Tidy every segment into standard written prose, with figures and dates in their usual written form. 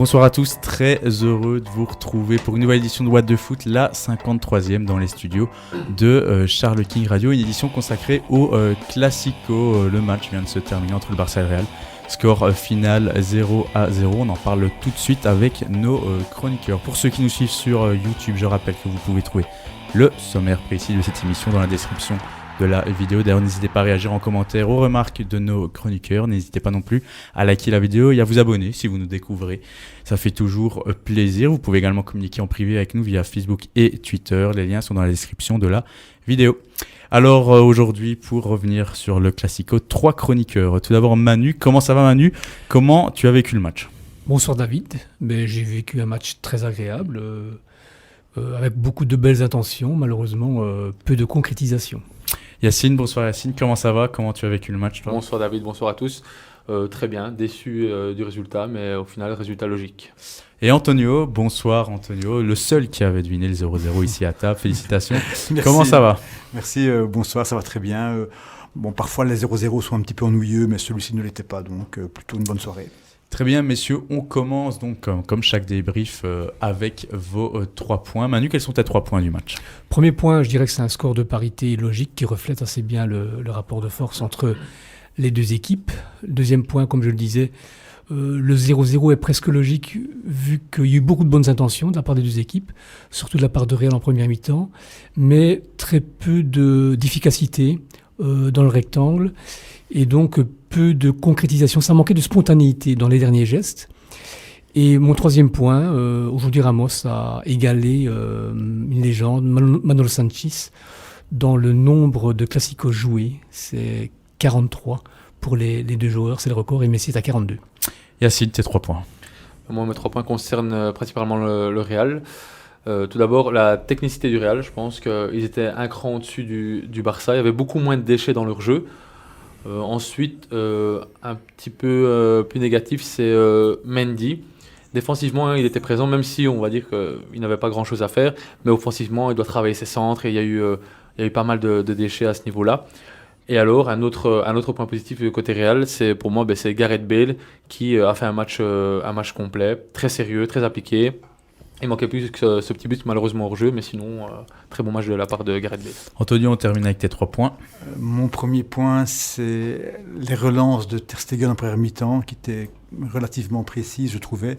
Bonsoir à tous, très heureux de vous retrouver pour une nouvelle édition de What the Foot, la 53e dans les studios de Charles King Radio, une édition consacrée au Classico. Le match vient de se terminer entre le Barça et le Real. Score final 0-0, on en parle tout de suite avec nos chroniqueurs. Pour ceux qui nous suivent sur YouTube, je rappelle que vous pouvez trouver le sommaire précis de cette émission dans la description de la vidéo. D'ailleurs, n'hésitez pas à réagir en commentaire aux remarques de nos chroniqueurs. N'hésitez pas non plus à liker la vidéo et à vous abonner si vous nous découvrez. Ça fait toujours plaisir. Vous pouvez également communiquer en privé avec nous via Facebook et Twitter. Les liens sont dans la description de la vidéo. Alors aujourd'hui, pour revenir sur le Classico, 3 chroniqueurs. Tout d'abord Manu. Comment ça va Manu ? Comment tu as vécu le match ? Bonsoir David. J'ai vécu un match très agréable, avec beaucoup de belles intentions. Malheureusement, peu de concrétisation. Yacine, bonsoir Yacine, comment ça va ? Comment tu as vécu le match toi ? Bonsoir David, bonsoir à tous. Très bien, déçu du résultat, mais au final, résultat logique. Et Antonio, bonsoir Antonio, le seul qui avait deviné le 0-0 ici à table, félicitations. Comment ça va ? Merci, bonsoir, ça va très bien. Parfois les 0-0 sont un petit peu ennuyeux, mais celui-ci ne l'était pas, donc plutôt une bonne soirée. Très bien messieurs, on commence donc comme chaque débrief avec vos 3 points. Manu, quels sont tes 3 points du match ? Premier point, je dirais que c'est un score de parité logique qui reflète assez bien le rapport de force entre les deux équipes. Deuxième point, comme je le disais, le 0-0 est presque logique vu qu'il y a eu beaucoup de bonnes intentions de la part des deux équipes, surtout de la part de Real en première mi-temps, mais très peu d'efficacité dans le rectangle et donc peu de concrétisation. Ça manquait de spontanéité dans les derniers gestes. Et mon troisième point, aujourd'hui Ramos a égalé une légende, Manolo Sanchis, dans le nombre de classicos joués. C'est 43 pour les deux joueurs, c'est le record, et Messi est à 42. Yacine, tes 3 points. Moi, mes 3 points concernent principalement le Real. Tout d'abord, la technicité du Real. Je pense qu'ils étaient un cran au-dessus du Barça. Il y avait beaucoup moins de déchets dans leur jeu. Ensuite, un petit peu plus négatif, c'est Mendy. Défensivement, il était présent, même si on va dire qu'il n'avait pas grand-chose à faire. Mais offensivement, il doit travailler ses centres et il y a eu pas mal de déchets à ce niveau-là. Et alors, un autre point positif du côté Real, c'est pour moi, c'est Gareth Bale qui a fait un match complet, très sérieux, très appliqué. Il manquait plus que ce petit but malheureusement hors jeu, mais sinon, très bon match de la part de Gareth Bale. Antonio, on termine avec tes 3 points. Mon premier point, c'est les relances de Ter Stegen en première mi-temps, qui étaient relativement précises, je trouvais,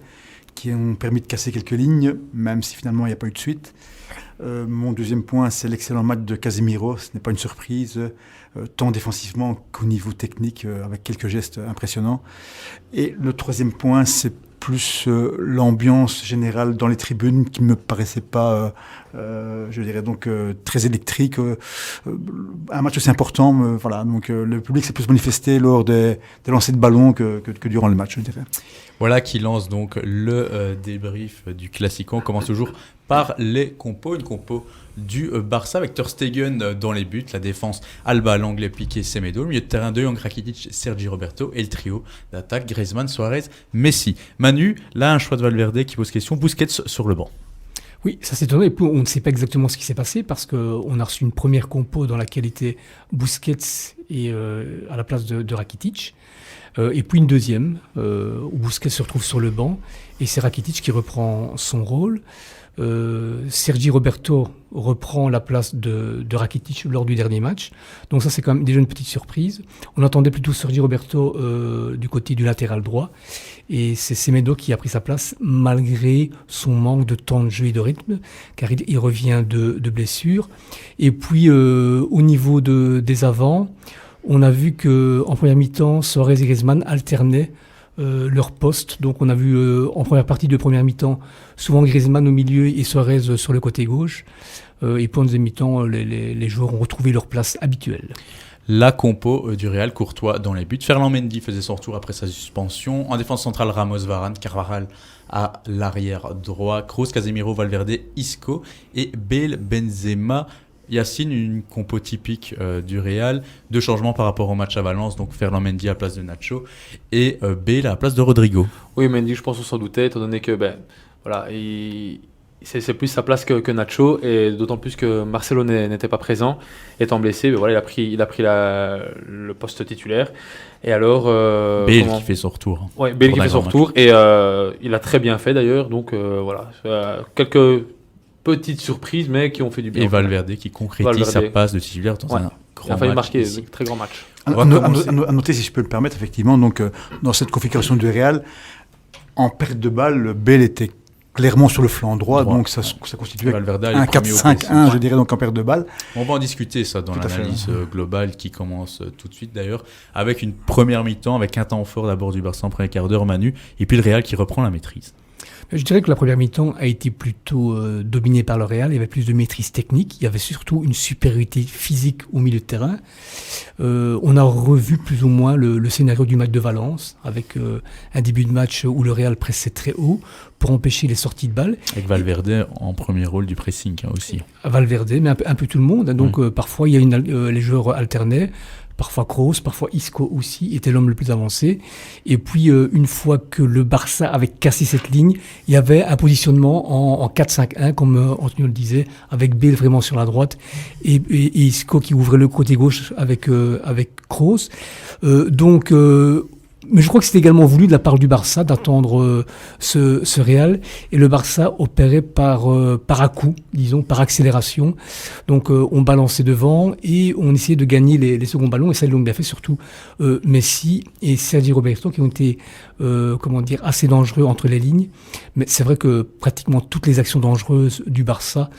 qui ont permis de casser quelques lignes, même si finalement il n'y a pas eu de suite. Mon deuxième point, c'est l'excellent match de Casemiro. Ce n'est pas une surprise, tant défensivement qu'au niveau technique, avec quelques gestes impressionnants. Et le troisième point, c'est plus l'ambiance générale dans les tribunes qui ne me paraissait pas, je dirais donc, très électrique. Un match aussi important, voilà. Donc le public s'est plus manifesté lors des lancers de ballon que durant le match, je dirais. Voilà qui lance donc le débrief du Classico. On commence toujours par les compos. Une compo du Barça avec Ter Stegen dans les buts, la défense Alba, Langlais, Piqué, Semedo, le milieu de terrain de Jong, Rakitic, Sergi Roberto et le trio d'attaque Griezmann, Suarez, Messi. Manu, là un choix de Valverde qui pose question, Busquets sur le banc. Oui, ça s'est étonné. On ne sait pas exactement ce qui s'est passé parce qu'on a reçu une première compo dans laquelle était Busquets et à la place de Rakitic. Et puis une deuxième où Busquets se retrouve sur le banc et c'est Rakitic qui reprend son rôle. Sergi Roberto reprend la place de Rakitic lors du dernier match. Donc ça, c'est quand même déjà une petite surprise. On attendait plutôt Sergi Roberto du côté du latéral droit. Et c'est Semedo qui a pris sa place malgré son manque de temps de jeu et de rythme, car il revient de blessure. Et puis, au niveau des avants, on a vu qu'en première mi-temps, Suarez et Griezmann alternaient leur poste. Donc on a vu en première partie de première mi-temps souvent Griezmann au milieu et Suarez sur le côté gauche. Et puis en deuxième mi-temps, les joueurs ont retrouvé leur place habituelle. La compo du Real, Courtois dans les buts. Ferland Mendy faisait son retour après sa suspension. En défense centrale, Ramos, Varane, Carvajal à l'arrière droit, Kroos, Casemiro, Valverde, Isco et Bale, Benzema. Yacine, une compo typique du Real. 2 changements par rapport au match à Valence, donc Ferland Mendy à la place de Nacho et Bale à la place de Rodrigo. Oui, Mendy, je pense qu'on s'en doutait, étant donné que voilà, il c'est plus sa place que Nacho, et d'autant plus que Marcelo n'était pas présent, étant blessé. Mais voilà, il a pris le poste titulaire. Et alors, Bale qui fait son retour. Ouais, Bale qui fait son retour, et il a très bien fait d'ailleurs. Donc voilà, quelques petites surprises, mais qui ont fait du bien. Et Valverde qui concrétise sa passe de titulaire dans un grand match. Il a failli marquer un très grand match. À noter, si je peux le permettre, effectivement, donc, dans cette configuration du Real, en perte de balle, Bale était clairement sur le flanc droit, donc ça constituait Valverde, un 4-5-1, je dirais, donc en perte de balle. On va en discuter ça dans l'analyse globale qui commence tout de suite d'ailleurs, avec une première mi-temps, avec un temps fort d'abord du Barça en premier quart d'heure, Manu, et puis le Real qui reprend la maîtrise. Je dirais que la première mi-temps a été plutôt dominée par le Real. Il y avait plus de maîtrise technique. Il y avait surtout une supériorité physique au milieu de terrain. On a revu plus ou moins le scénario du match de Valence, avec un début de match où le Real pressait très haut pour empêcher les sorties de balles. Avec Valverde en premier rôle du pressing aussi. Valverde, mais un peu tout le monde. Donc parfois, il y a les joueurs alternaient. Parfois Kroos, parfois Isco aussi était l'homme le plus avancé. Et puis, une fois que le Barça avait cassé cette ligne, il y avait un positionnement en 4-5-1, comme Antonio le disait, avec Bale vraiment sur la droite et Isco qui ouvrait le côté gauche avec Kroos. Mais je crois que c'était également voulu de la part du Barça d'attendre ce Real. Et le Barça opérait par à-coup, disons, par accélération. Donc on balançait devant et on essayait de gagner les seconds ballons. Et ça, ils l'ont bien fait, surtout Messi et Sergi Roberto, qui ont été assez dangereux entre les lignes. Mais c'est vrai que pratiquement toutes les actions dangereuses du Barça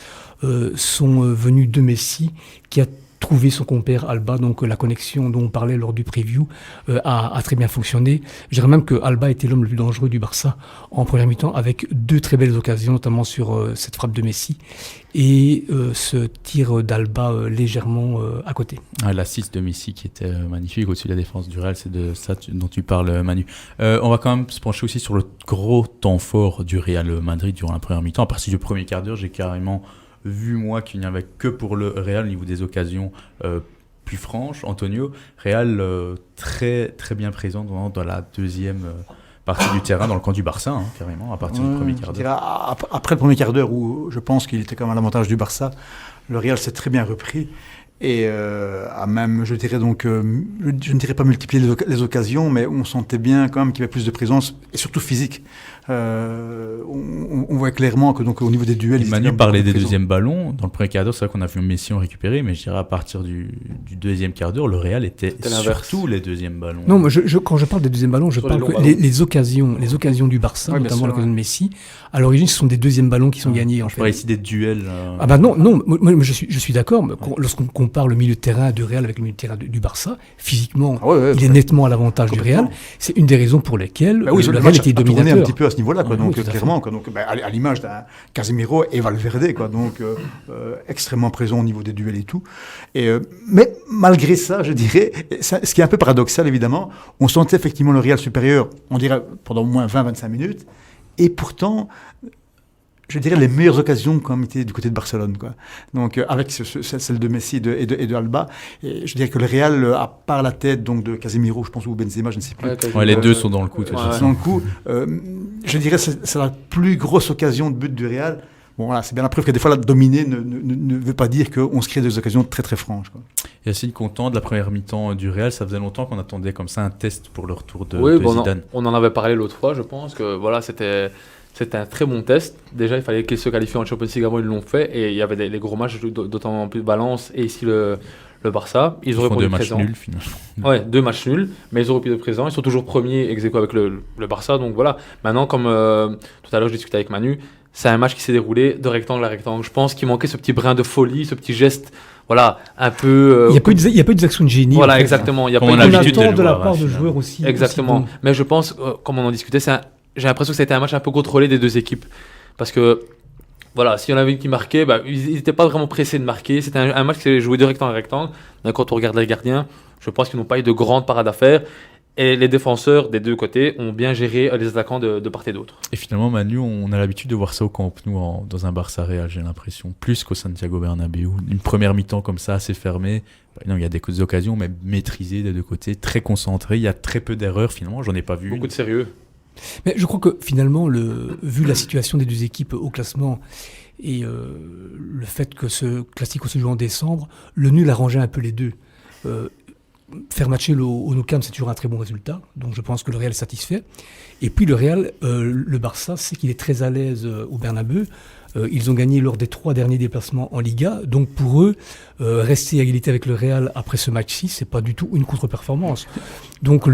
sont venues de Messi, qui a trouver son compère Alba, donc la connexion dont on parlait lors du preview a très bien fonctionné. Je dirais même que Alba était l'homme le plus dangereux du Barça en première mi-temps, avec 2 très belles occasions, notamment sur cette frappe de Messi et ce tir d'Alba légèrement à côté. L'assist de Messi qui était magnifique au-dessus de la défense du Real, c'est de ça dont tu parles, Manu. On va quand même se pencher aussi sur le gros temps fort du Real Madrid durant la première mi-temps. À partir du premier quart d'heure, j'ai carrément vu moi qu'il n'y avait que pour le Real au niveau des occasions plus franches. Antonio, Real très, très bien présent dans la deuxième partie du terrain, dans le camp du Barça, carrément, à partir du premier quart d'heure. Après le premier quart d'heure, où je pense qu'il était quand même à l'avantage du Barça, le Real s'est très bien repris et a même, je dirais donc, je ne dirais pas multiplier les occasions, mais on sentait bien quand même qu'il y avait plus de présence, et surtout physique. On voit clairement que donc au niveau des duels, Manu parlait des deuxièmes ballons. Dans le premier quart d'heure, c'est vrai qu'on a vu Messi en récupérer, mais je dirais à partir du deuxième quart d'heure, le Real était surtout les deuxièmes ballons. Non, quand je parle des deuxièmes ballons, je parle que les occasions du Barça, notamment l'occasion de Messi, à l'origine, ce sont des deuxièmes ballons qui sont gagnés. Je parle ici des duels. Ah bah non, moi je suis d'accord. Lorsqu'on compare le milieu de terrain du Real avec le milieu de terrain du Barça, physiquement, il est nettement à l'avantage du Real. C'est une des raisons pour lesquelles le Real était dominateur. Un petit peu à ce niveau-là, quoi. Donc clairement, quoi. Donc à l'image d'un Casemiro et Valverde, quoi. Donc extrêmement présent au niveau des duels et tout. Mais malgré ça, je dirais, ce qui est un peu paradoxal évidemment, on sentait effectivement le Real supérieur, on dirait pendant au moins 20-25 minutes, et pourtant, je dirais les meilleures occasions quand même étaient du côté de Barcelone, quoi. Donc avec celle de Messi et de Alba, et je dirais que le Real, à part la tête donc de Casemiro, je pense, ou Benzema, je ne sais plus. Les deux sont dans le coup. Dans le coup, je dirais c'est la plus grosse occasion de but du Real. Bon, voilà, c'est bien la preuve que des fois, la dominer ne veut pas dire qu'on se crée des occasions très très franches, quoi. Yacine, content de la première mi-temps du Real, ça faisait longtemps qu'on attendait comme ça un test pour le retour de Zidane. On en avait parlé l'autre fois, je pense que voilà, c'était un très bon test. Déjà, il fallait qu'ils se qualifient en Champions League avant, ils l'ont fait. Et il y avait les gros matchs, d'autant plus Valence et ici le Barça. Ils auraient pu être présents. 2 matchs nuls, finalement. Ouais, 2 matchs nuls, mais ils auraient pu être présents. Ils sont toujours premiers ex aequo avec le Barça. Donc voilà. Maintenant, comme tout à l'heure, je discutais avec Manu, c'est un match qui s'est déroulé de rectangle à rectangle. Je pense qu'il manquait ce petit brin de folie, ce petit geste, voilà, un peu. Il n'y a pas eu des actions de génie. Voilà, exactement. Il y a pas eu l'habitude de la part de joueurs aussi. Exactement. Aussi bon. Mais je pense, comme on en discutait, j'ai l'impression que c'était un match un peu contrôlé des deux équipes. Parce que, voilà, s'il y en avait une qui marquait, ils n'étaient pas vraiment pressés de marquer. C'était un match qui s'est joué de rectangle à rectangle. Donc, quand on regarde les gardiens, je pense qu'ils n'ont pas eu de grandes parades à faire. Et les défenseurs des deux côtés ont bien géré les attaquants de part et d'autre. Et finalement, Manu, on a l'habitude de voir ça au Camp Nou dans un Barça Real, j'ai l'impression. Plus qu'au Santiago Bernabéu. Une première mi-temps comme ça, assez fermée. Non, il y a des occasions, mais maîtrisées des deux côtés, très concentrées. Il y a très peu d'erreurs finalement. J'en ai pas vu. Beaucoup de sérieux. Mais je crois que finalement, vu la situation des deux équipes au classement et le fait que ce Classico se joue en décembre, le nul arrangeait un peu les deux. Faire matcher au Nou Camp, c'est toujours un très bon résultat, donc je pense que le Real est satisfait. Et puis le Real, le Barça, c'est qu'il est très à l'aise au Bernabeu. Ils ont gagné lors des 3 derniers déplacements en Liga, donc pour eux, rester à égalité avec le Real après ce match-ci, c'est pas du tout une contre-performance. Donc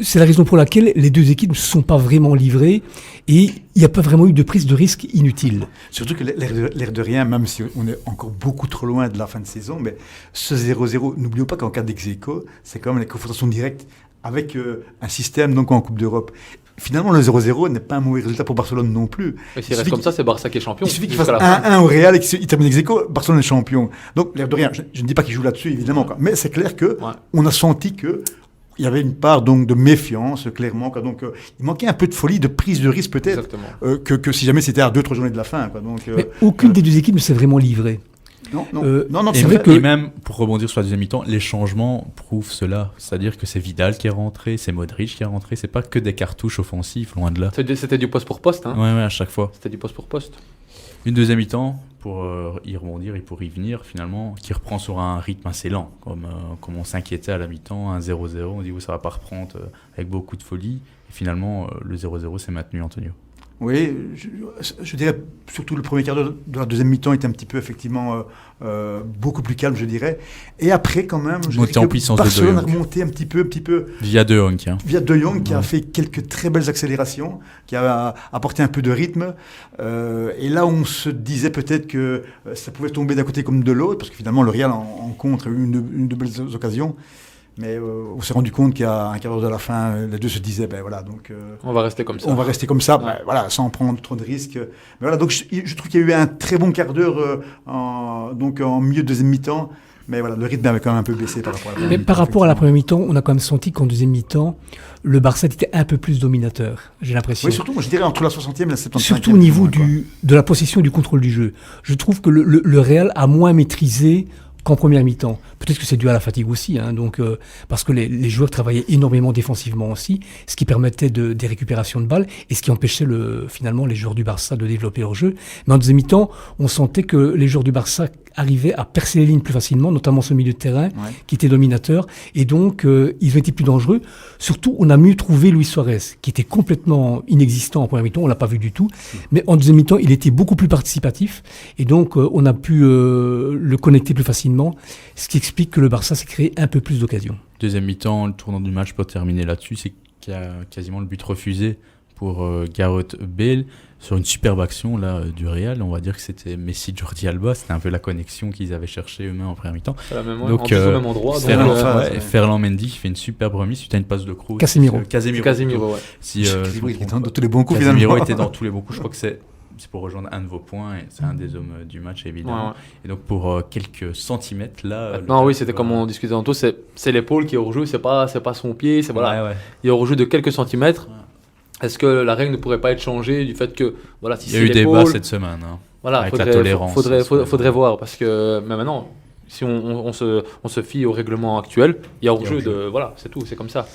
c'est la raison pour laquelle les deux équipes ne se sont pas vraiment livrées et il n'y a pas vraiment eu de prise de risque inutile. Surtout que l'air de rien, même si on est encore beaucoup trop loin de la fin de saison, mais ce 0-0, n'oublions pas qu'en cas d'ex-aequo, c'est quand même la confrontation directe avec un système donc en Coupe d'Europe. Finalement, le 0-0 n'est pas un mauvais résultat pour Barcelone non plus. Et s'il reste comme ça, c'est Barça qui est champion. Il suffit qu'il fasse 1-1 au Real et qu'il termine ex-aequo, Barcelone est champion. Donc, l'air de rien, je ne dis pas qu'il joue là-dessus, évidemment, quoi. Mais c'est clair qu'on a senti que il y avait une part donc de méfiance, clairement. Quoi. Donc, il manquait un peu de folie, de prise de risque peut-être, que si jamais c'était à 2-3 journées de la fin. Quoi. Donc, mais aucune des deux équipes ne s'est vraiment livrée. Non, c'est vrai que... Et même, pour rebondir sur la deuxième mi-temps, les changements prouvent cela. C'est-à-dire que c'est Vidal qui est rentré, c'est Modric qui est rentré, c'est pas que des cartouches offensives, loin de là. C'était du poste pour poste. Hein. Ouais, à chaque fois. C'était du poste pour poste. Une deuxième mi-temps, pour y rebondir et pour y venir, finalement, qui reprend sur un rythme assez lent, comme on s'inquiétait à la mi-temps, un 0-0, on dit ça va pas reprendre avec beaucoup de folie. Et finalement, le 0-0 s'est maintenu, Antonio. Oui, je dirais surtout le premier quart d'heure de la deuxième mi-temps était un petit peu effectivement beaucoup plus calme, je dirais. Et après, quand même, je dirais que Barcelone a remonté un petit peu. Via De Jong. Via De Jong, qui a fait quelques très belles accélérations, qui a apporté un peu de rythme. Et là, on se disait peut-être que ça pouvait tomber d'un côté comme de l'autre, parce que finalement, le Real en contre a eu une de belles occasions. Mais on s'est rendu compte qu'à un quart d'heure de la fin, les deux se disaient, donc... on va rester comme ça. On va rester comme ça, sans prendre trop de risques. Mais voilà, donc je trouve qu'il y a eu un très bon quart d'heure en milieu de deuxième mi-temps. Mais voilà, le rythme avait quand même un peu baissé par rapport à la première mi-temps. Mais par rapport à la première mi-temps, on a quand même senti qu'en deuxième mi-temps, le Barça était un peu plus dominateur, j'ai l'impression. Oui, surtout, moi, je dirais entre la 60e et la 75e. Surtout au niveau de la possession et du contrôle du jeu. Je trouve que le Real a moins maîtrisé qu'en première mi-temps. Peut-être que c'est dû à la fatigue aussi, parce que les joueurs travaillaient énormément défensivement aussi, ce qui permettait des récupérations de balles et ce qui empêchait finalement les joueurs du Barça de développer leur jeu. Mais en deuxième mi-temps, on sentait que les joueurs du Barça arrivaient à percer les lignes plus facilement, notamment ce milieu de terrain qui était dominateur, et donc ils ont été plus dangereux. Surtout, on a mieux trouvé Luis Suarez, qui était complètement inexistant en première mi-temps, on l'a pas vu du tout, mais en deuxième mi-temps, il était beaucoup plus participatif, et donc on a pu le connecter plus facilement, ce qui explique que le Barça s'est créé un peu plus d'occasions. Deuxième mi-temps, le tournant du match pour terminer là-dessus, c'est qu'il y a quasiment le but refusé pour Gareth Bale sur une superbe action là, du Real. On va dire que c'était Messi-Jordi Alba, c'était un peu la connexion qu'ils avaient cherché eux-mêmes en première mi-temps. Donc, au même endroit. Ferland Mendy qui fait une superbe remise suite à une passe de Kroos. Casemiro, ouais. Casemiro était dans tous les bons coups. Casemiro était dans tous les bons coups. Je crois que c'est pour rejoindre un de vos points, et c'est un des hommes du match évidemment. Ouais. Et donc pour quelques centimètres là. Non, oui, c'était comme on discutait tantôt, c'est l'épaule qui est hors jeu, c'est pas son pied, c'est il est hors jeu de quelques centimètres. Ouais. Est-ce que la règle ne pourrait pas être changée du fait que si il y a eu débat cette semaine. Voilà, avec la tolérance. Faudrait voir parce que mais maintenant, si on se fie au règlement actuel, il y a hors jeu de c'est tout, c'est comme ça.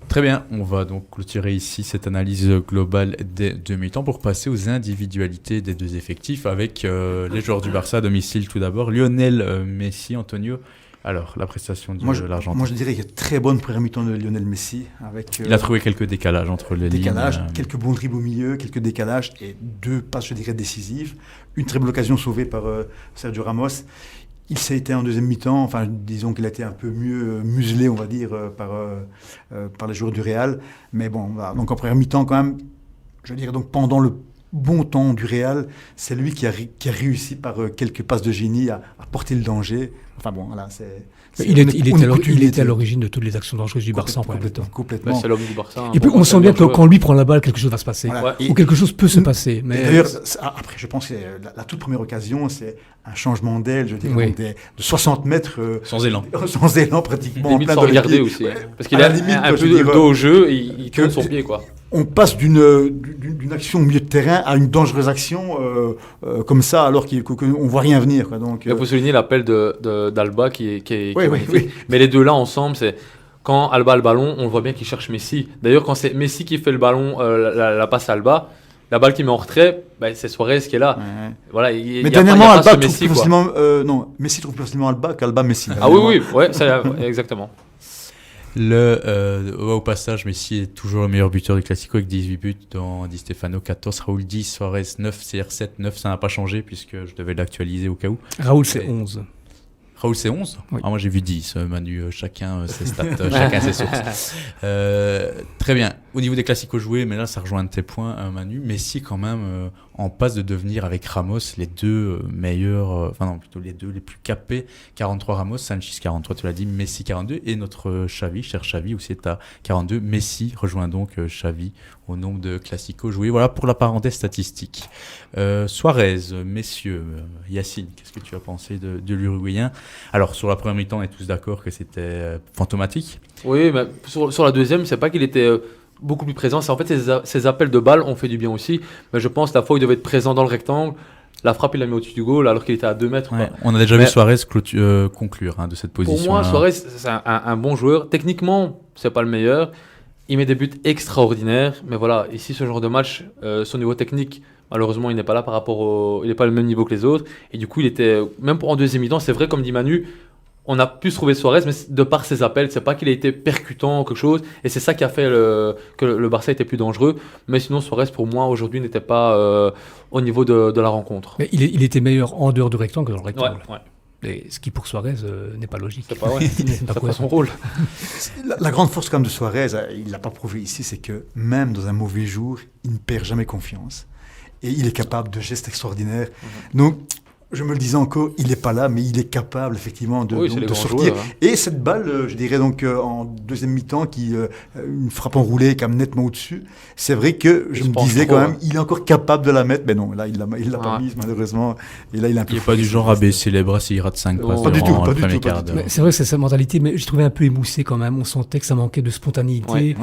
Très bien, on va donc clôturer ici cette analyse globale des deux mi-temps pour passer aux individualités des deux effectifs avec les joueurs du Barça à domicile tout d'abord. Lionel Messi, Antonio. Alors, la prestation de l'Argentin. Moi, je dirais qu'il y a très bonne première mi-temps de Lionel Messi. Il a trouvé quelques décalages entre les lignes. Quelques bons dribbles au milieu, quelques décalages et 2 passes, je dirais, décisives. Une très belle occasion sauvée par Sergio Ramos. Il s'est été en deuxième mi-temps, disons qu'il a été un peu mieux muselé, on va dire, par les joueurs du Real. Mais bon, voilà. Donc en première mi-temps, quand même, je dirais, donc pendant le bon temps du Real, c'est lui qui a réussi par quelques passes de génie à porter le danger. Enfin bon, voilà, il était à l'origine de toutes les actions dangereuses du Barça en première mi-temps. Complètement. C'est l'homme du Barça. Et puis on sent bien que quand lui prend la balle, quelque chose va se passer. Voilà. Ou quelque chose peut se passer. Mais d'ailleurs, après, je pense que la toute première occasion, c'est un changement d'aile, je dirais, de 60 mètres. Sans élan. Sans élan, pratiquement. Limite sans regarder aussi. Parce qu'il a un peu de dos au jeu, et il tourne son pied, quoi. On passe d'une action au milieu de terrain à une dangereuse action comme ça, alors qu'on ne voit rien venir. Donc, il faut souligner l'appel d'Alba qui est magnifique. Mais les deux là ensemble, Quand Alba a le ballon, on voit bien qu'il cherche Messi. D'ailleurs, quand c'est Messi qui fait le ballon, la passe à Alba, la balle qui met en retrait, c'est Suarez qui est là. Ouais. Voilà, Mais dernièrement, Alba trouve plus facilement... non, Messi trouve plus facilement Alba qu'Alba Messi. Ah oui, ouais, exactement. Au passage, Messi est toujours le meilleur buteur du Classico avec 18 buts dans Di Stefano 14, Raoul 10, Suarez 9, CR7 9, ça n'a pas changé puisque je devais l'actualiser au cas où. Raoul c'est 11. Raoul c'est 11 oui. Moi j'ai vu 10, Manu, chacun ses stats, chacun ses sources. Très bien, au niveau des Classicos joués, mais là ça rejoint un de tes points Manu, Messi quand même en passe de devenir avec Ramos les deux meilleurs, plutôt les deux les plus capés, 43 Ramos, Sanchez 43 tu l'as dit, Messi 42 et notre Xavi, cher Xavi aussi est à 42, Messi rejoint donc Xavi au nombre de Classicos joués. Voilà pour la parenthèse statistique. Suarez, messieurs, Yacine, qu'est-ce que tu as pensé de l'Uruguayen? Alors sur la première mi-temps on est tous d'accord que c'était fantomatique. Oui, mais sur la deuxième, c'est pas qu'il était... beaucoup plus présent, c'est en fait ces appels de balles ont fait du bien aussi, mais je pense la fois où il devait être présent dans le rectangle, la frappe il l'a mis au-dessus du goal alors qu'il était à 2 mètres. Ouais, on a déjà vu Suarez conclure de cette position. Pour moi, Suarez c'est un bon joueur, techniquement c'est pas le meilleur, il met des buts extraordinaires, mais voilà, ici ce genre de match, son niveau technique, malheureusement il n'est pas là il n'est pas le même niveau que les autres, et du coup il était, même en deuxième mi-temps, c'est vrai comme dit Manu, on a pu se trouver Suarez, mais de par ses appels, c'est pas qu'il a été percutant ou quelque chose, et c'est ça qui a fait que le Barça était plus dangereux. Mais sinon, Suarez, pour moi, aujourd'hui, n'était pas au niveau de la rencontre. Mais il était meilleur en dehors du rectangle que dans le rectangle. Ouais. Et ce qui, pour Suarez, n'est pas logique. C'est pas vrai. C'est pas son rôle. La grande force quand même de Suarez, il l'a pas prouvé ici, c'est que même dans un mauvais jour, il ne perd jamais confiance. Et il est capable de gestes extraordinaires. Donc, je me le disais encore, il n'est pas là, mais il est capable effectivement de sortir. Joueurs, hein. Et cette balle, je dirais donc en deuxième mi-temps, une frappe enroulée quand même nettement au-dessus, c'est vrai que je me disais quand même, il est encore capable de la mettre, mais non, là il l'a pas mise malheureusement. Et là il est un peu. Il n'est pas du genre à baisser les bras s'il rate 5 passes. Pas du tout. C'est vrai que c'est sa mentalité, mais je trouvais un peu émoussé quand même. On sentait que ça manquait de spontanéité.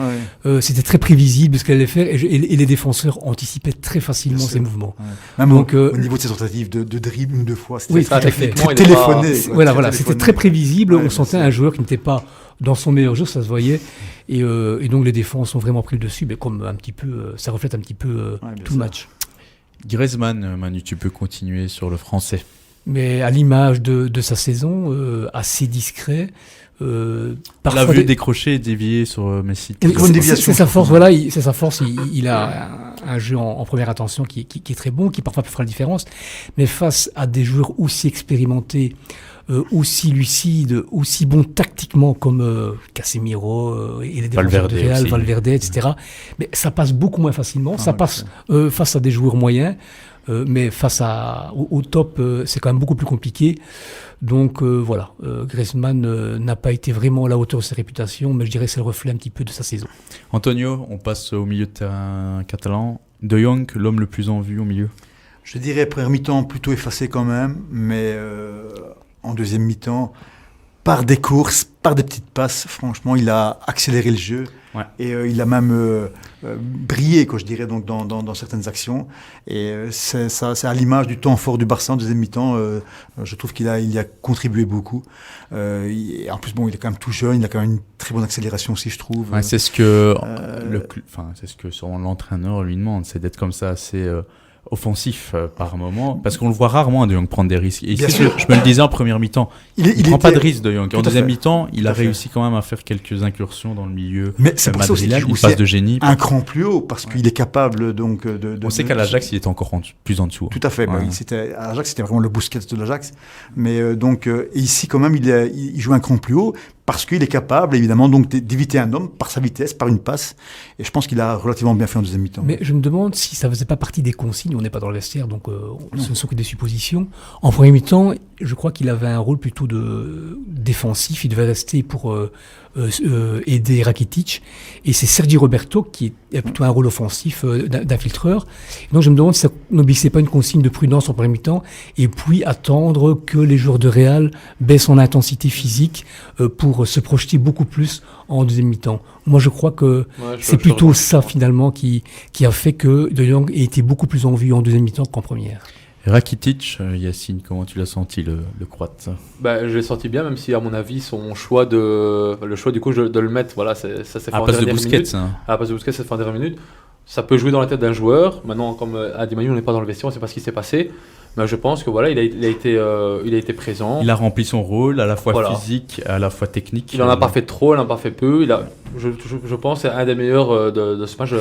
Ouais. C'était très prévisible ce qu'elle allait faire, et les défenseurs anticipaient très facilement ses mouvements. Ouais. Même donc, au niveau de ses tentatives de dribble, une, deux fois, c'était très téléphoné. Voilà, c'était très prévisible. On sentait un joueur qui n'était pas dans son meilleur jeu, ça se voyait. Et donc les défenses ont vraiment pris le dessus, mais comme un petit peu, ça reflète un petit peu tout le match. Griezmann, Manu, tu peux continuer sur le français. Mais à l'image de sa saison, assez discret. La vue décrochée et déviée sur Messi. C'est sa force, voilà, c'est sa force. Il a un jeu en première intention qui est très bon, qui parfois peut faire la différence. Mais face à des joueurs aussi expérimentés, aussi lucides, aussi bons tactiquement comme Casemiro et les défenseurs du Real, Valverde, etc. Mais ça passe beaucoup moins facilement. Ça passe face à des joueurs moyens. Mais face au top, c'est quand même beaucoup plus compliqué. Donc voilà, Griezmann n'a pas été vraiment à la hauteur de sa réputation, mais je dirais que c'est le reflet un petit peu de sa saison. Antonio, on passe au milieu de terrain catalan. De Jong, l'homme le plus en vue au milieu. Je dirais première mi-temps plutôt effacé quand même, mais en deuxième mi-temps, par des courses, par des petites passes, franchement, il a accéléré le jeu. Ouais. Et il a même brillé, quoi, je dirais, donc, dans certaines actions. Et c'est à l'image du temps fort du Barça en deuxième mi-temps. Je trouve qu'il y a contribué beaucoup. Et en plus, bon, il est quand même tout jeune, il a quand même une très bonne accélération aussi, je trouve. Ouais, c'est ce que sûrement l'entraîneur lui demande, c'est d'être comme ça assez offensif par moment, parce qu'on le voit rarement De Jong prendre des risques. Et ici, je me le disais en première mi-temps, il prend pas de risque De Jong. En deuxième mi-temps, il a réussi quand même à faire quelques incursions dans le milieu. Mais c'est pour ça aussi il passe de génie. Un cran plus haut, parce qu'il est capable donc de on sait qu'à l'Ajax, il était encore plus en dessous. Tout à fait. Ouais. À l'Ajax, c'était vraiment le Busquets de l'Ajax. Mais donc, ici, quand même, il joue un cran plus haut, parce qu'il est capable, évidemment, donc d'éviter un homme par sa vitesse, par une passe. Et je pense qu'il a relativement bien fait en deuxième mi-temps. Mais je me demande si ça ne faisait pas partie des consignes. On n'est pas dans le vestiaire, donc ce ne sont que des suppositions. En premier mi-temps, je crois qu'il avait un rôle plutôt défensif. Il devait rester pour aider Rakitic. Et c'est Sergi Roberto qui a plutôt un rôle offensif d'infiltreur. Donc je me demande si ça n'obéissait pas une consigne de prudence en premier mi-temps, et puis attendre que les joueurs de Real baissent en intensité physique pour se projeter beaucoup plus en deuxième mi-temps. Moi, je crois que c'est plutôt ça, finalement, qui a fait que De Jong ait été beaucoup plus en vue en deuxième mi-temps qu'en première. Rakitic, Yacine, comment tu l'as senti le Croate? Bah, je l'ai senti bien, même si à mon avis le choix du coach de le mettre, voilà, ça s'est fait À en place de dernière Busquets, minute. hein. À la place de Busquets, ça se fait en dernière minute. Ça peut jouer dans la tête d'un joueur. Maintenant, comme a dit Manu, on n'est pas dans le vestiaire, on ne sait pas ce qui s'est passé. Mais je pense que voilà, il a été présent. Il a rempli son rôle, à la fois Voilà. physique, à la fois technique. Il n'en a pas fait trop, il n'en a pas fait peu. Je pense que c'est un des meilleurs de ce match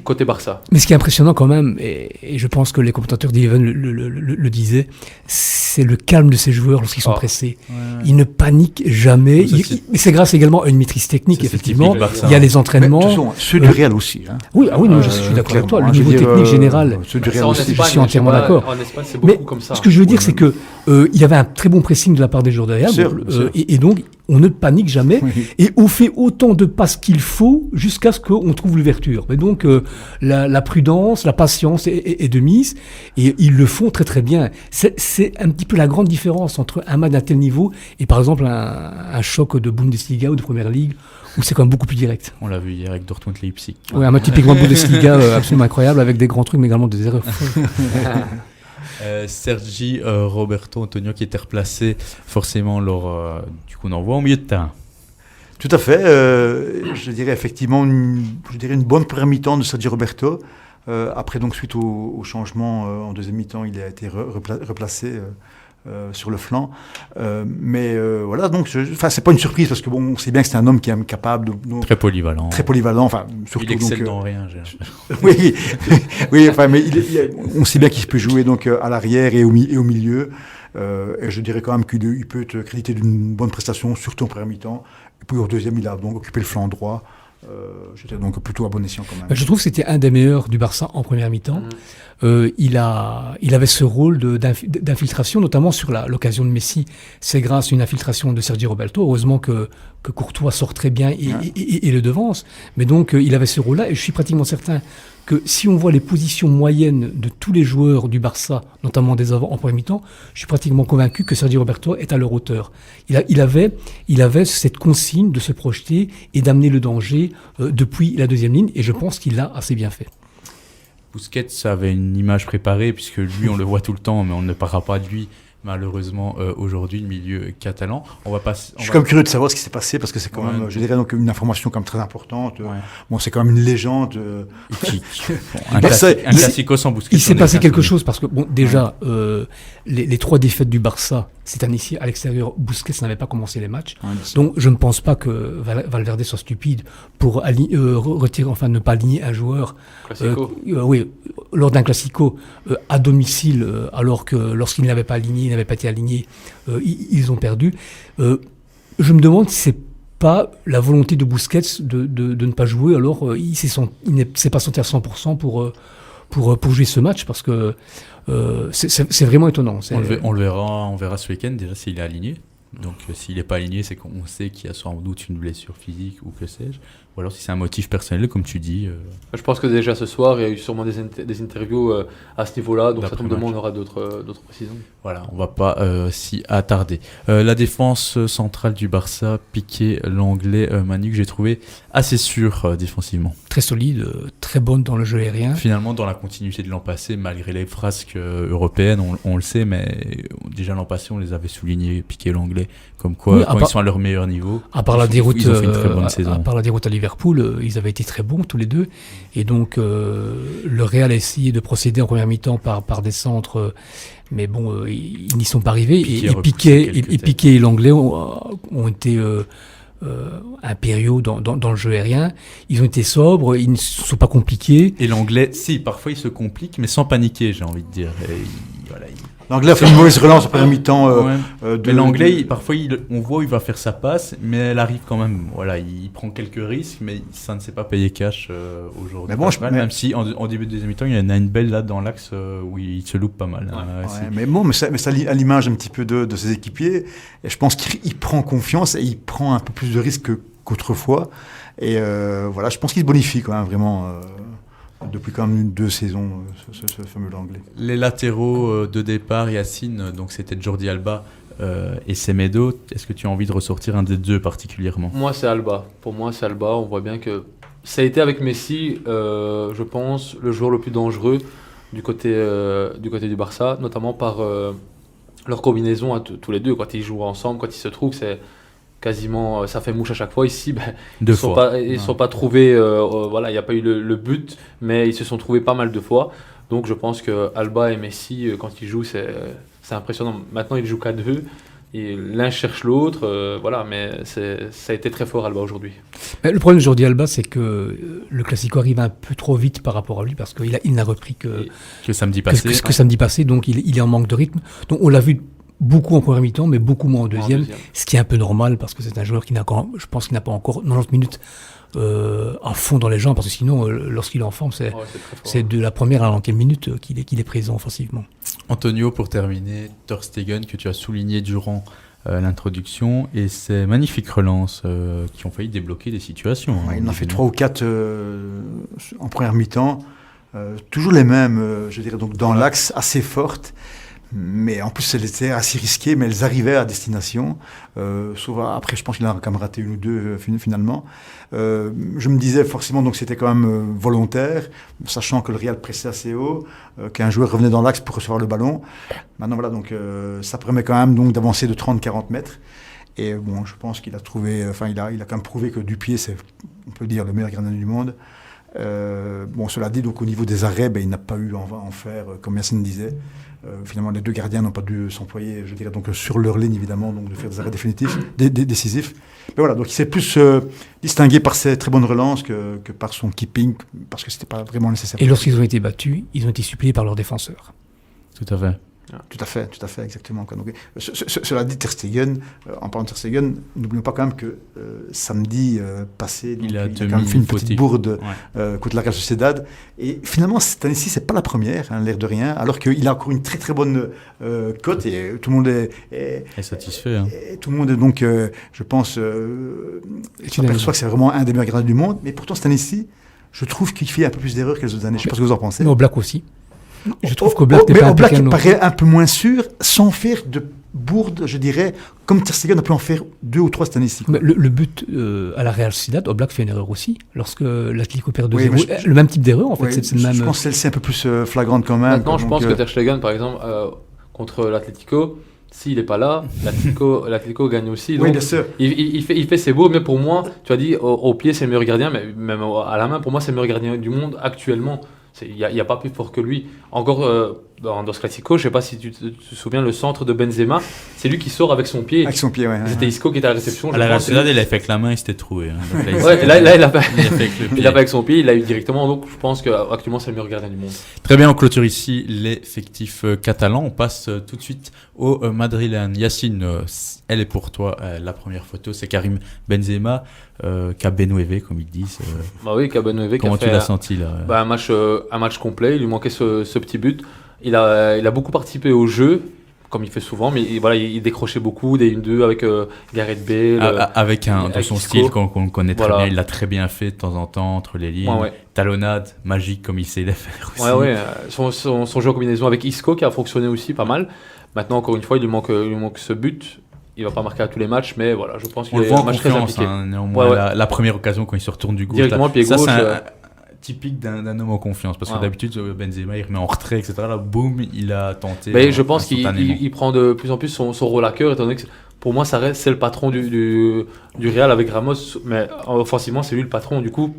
côté Barça. Mais ce qui est impressionnant quand même, et je pense que les commentateurs d'Eleven le disaient, c'est le calme de ces joueurs lorsqu'ils sont pressés. Ouais. Ils ne paniquent jamais. Ça, c'est- Mais c'est grâce également à une maîtrise technique, Ça, c'est effectivement. typique Barça. Il y a les Mais, de entraînements. toute façon, ceux du Real aussi. Hein. Oui, non, je suis d'accord avec toi. Le clairement, niveau je veux dire, technique général. Ceux du Ça, Real en aussi. Espagne, suis entièrement je sais pas, d'accord. En Espagne, c'est Mais beaucoup comme ça. ce que je veux dire, Oui, c'est que il y avait un très bon pressing de la part des joueurs de Real, Sûr, sûr. et donc on ne panique jamais, Oui. et on fait autant de passes qu'il faut jusqu'à ce qu'on trouve l'ouverture. Mais donc la prudence, la patience est de mise, et ils le font très très bien. C'est un petit peu la grande différence entre un match d'un tel niveau et par exemple un choc de Bundesliga ou de Première Ligue, où c'est quand même beaucoup plus direct. On l'a vu hier avec Dortmund-Leipzig. Ouais, un match typiquement Bundesliga absolument incroyable, avec des grands trucs mais également des erreurs. Sergi Roberto Antonio qui était replacé forcément lors du coup d'envoi au milieu de terrain. Tout à fait. Je dirais effectivement une bonne première mi-temps de Sergio Roberto. Après, donc, suite au changement en deuxième mi-temps, il a été replacé sur le flanc. Mais voilà, donc, c'est pas une surprise parce que bon, on sait bien que c'est un homme qui est capable Très polyvalent. très polyvalent. Enfin, surtout Il excelle donc, dans rien. j'ai l'impression. oui, oui, enfin, mais on sait bien qu'il peut jouer donc à l'arrière et au milieu. Et je dirais quand même qu'il peut être crédité d'une bonne prestation, surtout en première mi-temps. Et puis au deuxième, il a donc occupé le flanc droit. J'étais donc plutôt à bon escient quand même. Je trouve que c'était un des meilleurs du Barça en première mi-temps. Il avait ce rôle d'infiltration, notamment sur l'occasion de Messi. C'est grâce à une infiltration de Sergio Roberto. Heureusement que Courtois sort très bien et le devance. Mais donc, il avait ce rôle-là. Et je suis pratiquement certain que si on voit les positions moyennes de tous les joueurs du Barça, notamment des avants en première mi-temps, je suis pratiquement convaincu que Sergio Roberto est à leur hauteur. Il avait cette consigne de se projeter et d'amener le danger depuis la deuxième ligne. Et je pense qu'il l'a assez bien fait. Busquets avait une image préparée puisque lui on le voit tout le temps mais on ne parlera pas de lui malheureusement aujourd'hui le milieu catalan. Je suis quand même curieux de savoir ce qui s'est passé parce que c'est quand même, je dirais donc une information quand même très importante. Ouais. Bon, c'est quand même une légende. Un classico sans Busquets. Il s'est passé quelque chose parce que bon, déjà les trois défaites du Barça cette année-ci à l'extérieur, Busquets n'avait pas commencé les matchs. Ouais, Donc je ne pense pas que Valverde soit stupide pour retirer, enfin ne pas aligner un joueur oui, lors d'un classico à domicile, alors que lorsqu'il n'avait pas aligné, il n'avait pas été aligné, ils ont perdu. Je me demande si c'est pas la volonté de Busquets de ne pas jouer, alors il ne s'est pas senti à 100% pour jouer ce match, parce que c'est vraiment étonnant. On le verra ce week-end déjà s'il est aligné. Donc s'il n'est pas aligné, c'est qu'on sait qu'il y a sans doute une blessure physique ou que sais-je. Ou alors si c'est un motif personnel, comme tu dis. Je pense que déjà ce soir, il y a eu sûrement des interviews à ce niveau-là, donc ça tombe de moi, on aura d'autres précisions. Voilà, on ne va pas s'y attarder. La défense centrale du Barça, Piqué, l'anglais Manu, que j'ai trouvé assez sûr défensivement. Très solide, très bonne dans le jeu aérien. Finalement, dans la continuité de l'an passé, malgré les frasques européennes, on le sait, mais déjà l'an passé, on les avait soulignés, Piqué et l'anglais, comme quoi, oui, quand ils sont à leur meilleur niveau, à part la déroute, ils ont fait une très bonne saison. À part la déroute à Liverpool, ils avaient été très bons tous les deux. Et donc, le Real a essayé de procéder en première mi-temps par des centres, mais bon, ils n'y sont pas arrivés. Piqué et l'anglais ont été impériaux dans le jeu aérien. Ils ont été sobres, ils ne sont pas compliqués. Et l'anglais, si, parfois il se complique, mais sans paniquer, j'ai envie de dire. L'anglais a fait une mauvaise relance en première mi-temps. Mais l'anglais, parfois, on voit il va faire sa passe, mais elle arrive quand même. Voilà, il prend quelques risques, mais ça ne s'est pas payé cash aujourd'hui. Mais bon, même si en début de deuxième mi-temps, il y en a une belle là dans l'axe où il se loupe pas mal. Mais bon, mais ça à l'image un petit peu de ses équipiers. Et je pense qu'il prend confiance et il prend un peu plus de risques qu'autrefois. Et voilà, je pense qu'il se bonifie quand même vraiment. Depuis quand même 2 saisons, ce fameux anglais. Les latéraux de départ, Yacine, donc c'était Jordi Alba et Semedo. Est-ce que tu as envie de ressortir un des deux particulièrement ? Moi, c'est Alba. Pour moi, c'est Alba. On voit bien que ça a été avec Messi, je pense, le joueur le plus dangereux. du côté du Barça, notamment par leur combinaison tous les deux. Quand ils jouent ensemble, quand ils se trouvent, c'est quasiment, ça fait mouche à chaque fois. Ici, ils ne sont pas trouvés, voilà, il n'y a pas eu le but, mais ils se sont trouvés pas mal de fois. Donc je pense que Alba et Messi, quand ils jouent, c'est impressionnant. Maintenant, ils jouent qu'à deux. Et l'un cherche l'autre, voilà, mais ça a été très fort Alba aujourd'hui. Le problème de Jordi Alba, c'est que le Classico arrive un peu trop vite par rapport à lui, parce qu'il n'a repris que samedi passé. Que samedi passé, donc il est en manque de rythme. Donc on l'a vu beaucoup en première mi-temps, mais beaucoup moins en deuxième, ce qui est un peu normal, parce que c'est un joueur je pense qu'il n'a pas encore 90 minutes à fond dans les jambes, parce que sinon, lorsqu'il est en forme, c'est de la première à la 90e minute qu'il est présent offensivement. Antonio, pour terminer, Ter Stegen, que tu as souligné durant l'introduction, et ces magnifiques relances qui ont failli débloquer des situations. Il en a fait 3 ou 4 en première mi-temps, toujours les mêmes, je dirais, donc dans l'axe, assez fortes. Mais en plus, elles étaient assez risquées, mais elles arrivaient à destination. Sauf après, je pense qu'il en a quand même raté une ou deux finalement. Je me disais forcément donc c'était quand même volontaire, sachant que le Real pressait assez haut, qu'un joueur revenait dans l'axe pour recevoir le ballon. Maintenant voilà, donc ça permet quand même donc d'avancer de 30-40 mètres. Et bon, je pense qu'il a trouvé, enfin il a quand même prouvé que Dupié, c'est, on peut dire, le meilleur gardien du monde. Bon, cela dit, donc au niveau des arrêts, il n'a pas eu à en faire, comme Yacine disait. Finalement, les deux gardiens n'ont pas dû s'employer, je dirais, donc sur leur ligne, évidemment, donc de faire des arrêts décisifs. Mais voilà, donc il s'est plus distingué par ses très bonnes relances que par son keeping, parce que c'était pas vraiment nécessaire. Et lorsqu'ils ont été battus, ils ont été suppléés par leurs défenseurs. Tout à fait. Tout à fait, exactement. Donc, cela dit, Ter Stegen, en parlant de Ter Stegen, n'oublions pas quand même que samedi passé, donc, il a quand même fait une petite bourde contre la Real Sociedad. Et finalement, cette année-ci, c'est pas la première, l'air de rien, alors qu'il a encore une très très bonne cote et tout le monde est satisfait. Hein. Et tout le monde est donc, je pense, s'aperçoit que c'est vraiment un des meilleurs gardiens du monde. Mais pourtant, cette année-ci, je trouve qu'il fait un peu plus d'erreurs que les autres années. Je ne sais pas ce que vous en pensez. Mais Oblak aussi. Je trouve qu'Oblak paraît un peu moins sûr, sans faire de bourde, je dirais, comme Ter Stegen a pu en faire 2 ou 3 cette année-ci. Le but à la Real Sociedad, Oblak fait une erreur aussi, lorsque l'Atlético perd 2-0. Le même type d'erreur, en fait. C'est je pense que celle-ci est un peu plus flagrante quand même. Maintenant, je pense que Ter Stegen, par exemple, contre l'Atlético, s'il n'est pas là, l'Atlético gagne aussi. Donc oui, bien sûr. Il fait ses beaux, mais pour moi, tu as dit, au pied, c'est le meilleur gardien, mais même à la main, pour moi, c'est le meilleur gardien du monde actuellement. Il n'y a pas plus fort que lui. Encore dans ce Classico, je ne sais pas si tu te souviens, le centre de Benzema, c'est lui qui sort avec son pied. Avec son pied, ouais. C'était Isco qui était à la réception. À la Sociedad, il a fait avec la main, il s'était trouvé. Hein. Là, il a fait avec son pied, il l'a eu directement. Donc, je pense qu'actuellement, c'est le meilleur gardien du monde. Très bien, on clôture ici l'effectif catalan. On passe tout de suite au madrilène. Yacine, elle est pour toi la première photo, c'est Karim Benzema, Cabenueve, comme ils disent. Bah oui, Cabenueve. Comment tu l'as senti là? Un match complet, il lui manquait ce petit but. Il a beaucoup participé au jeu, comme il fait souvent, mais voilà, il décrochait beaucoup, des 1-2 avec Gareth Bale. Avec son style qu'on connaît très bien, il l'a très bien fait de temps en temps, entre les lignes. Talonnade, magique comme il sait les faire aussi. Son jeu en combinaison avec Isco qui a fonctionné aussi pas mal. Maintenant, encore une fois, il lui manque ce but. Il va pas marquer à tous les matchs, mais voilà, je pense qu'il est un match très impliqué. Néanmoins, la première occasion quand il se retourne du gauche. Directement, pied gauche. Typique d'un homme en confiance, parce que d'habitude Benzema il remet en retrait, etc. Là, boum, il a tenté. Mais je pense qu'il prend de plus en plus son rôle à cœur, étant donné que pour moi c'est le patron du Real avec Ramos, mais offensivement c'est lui le patron. Du coup,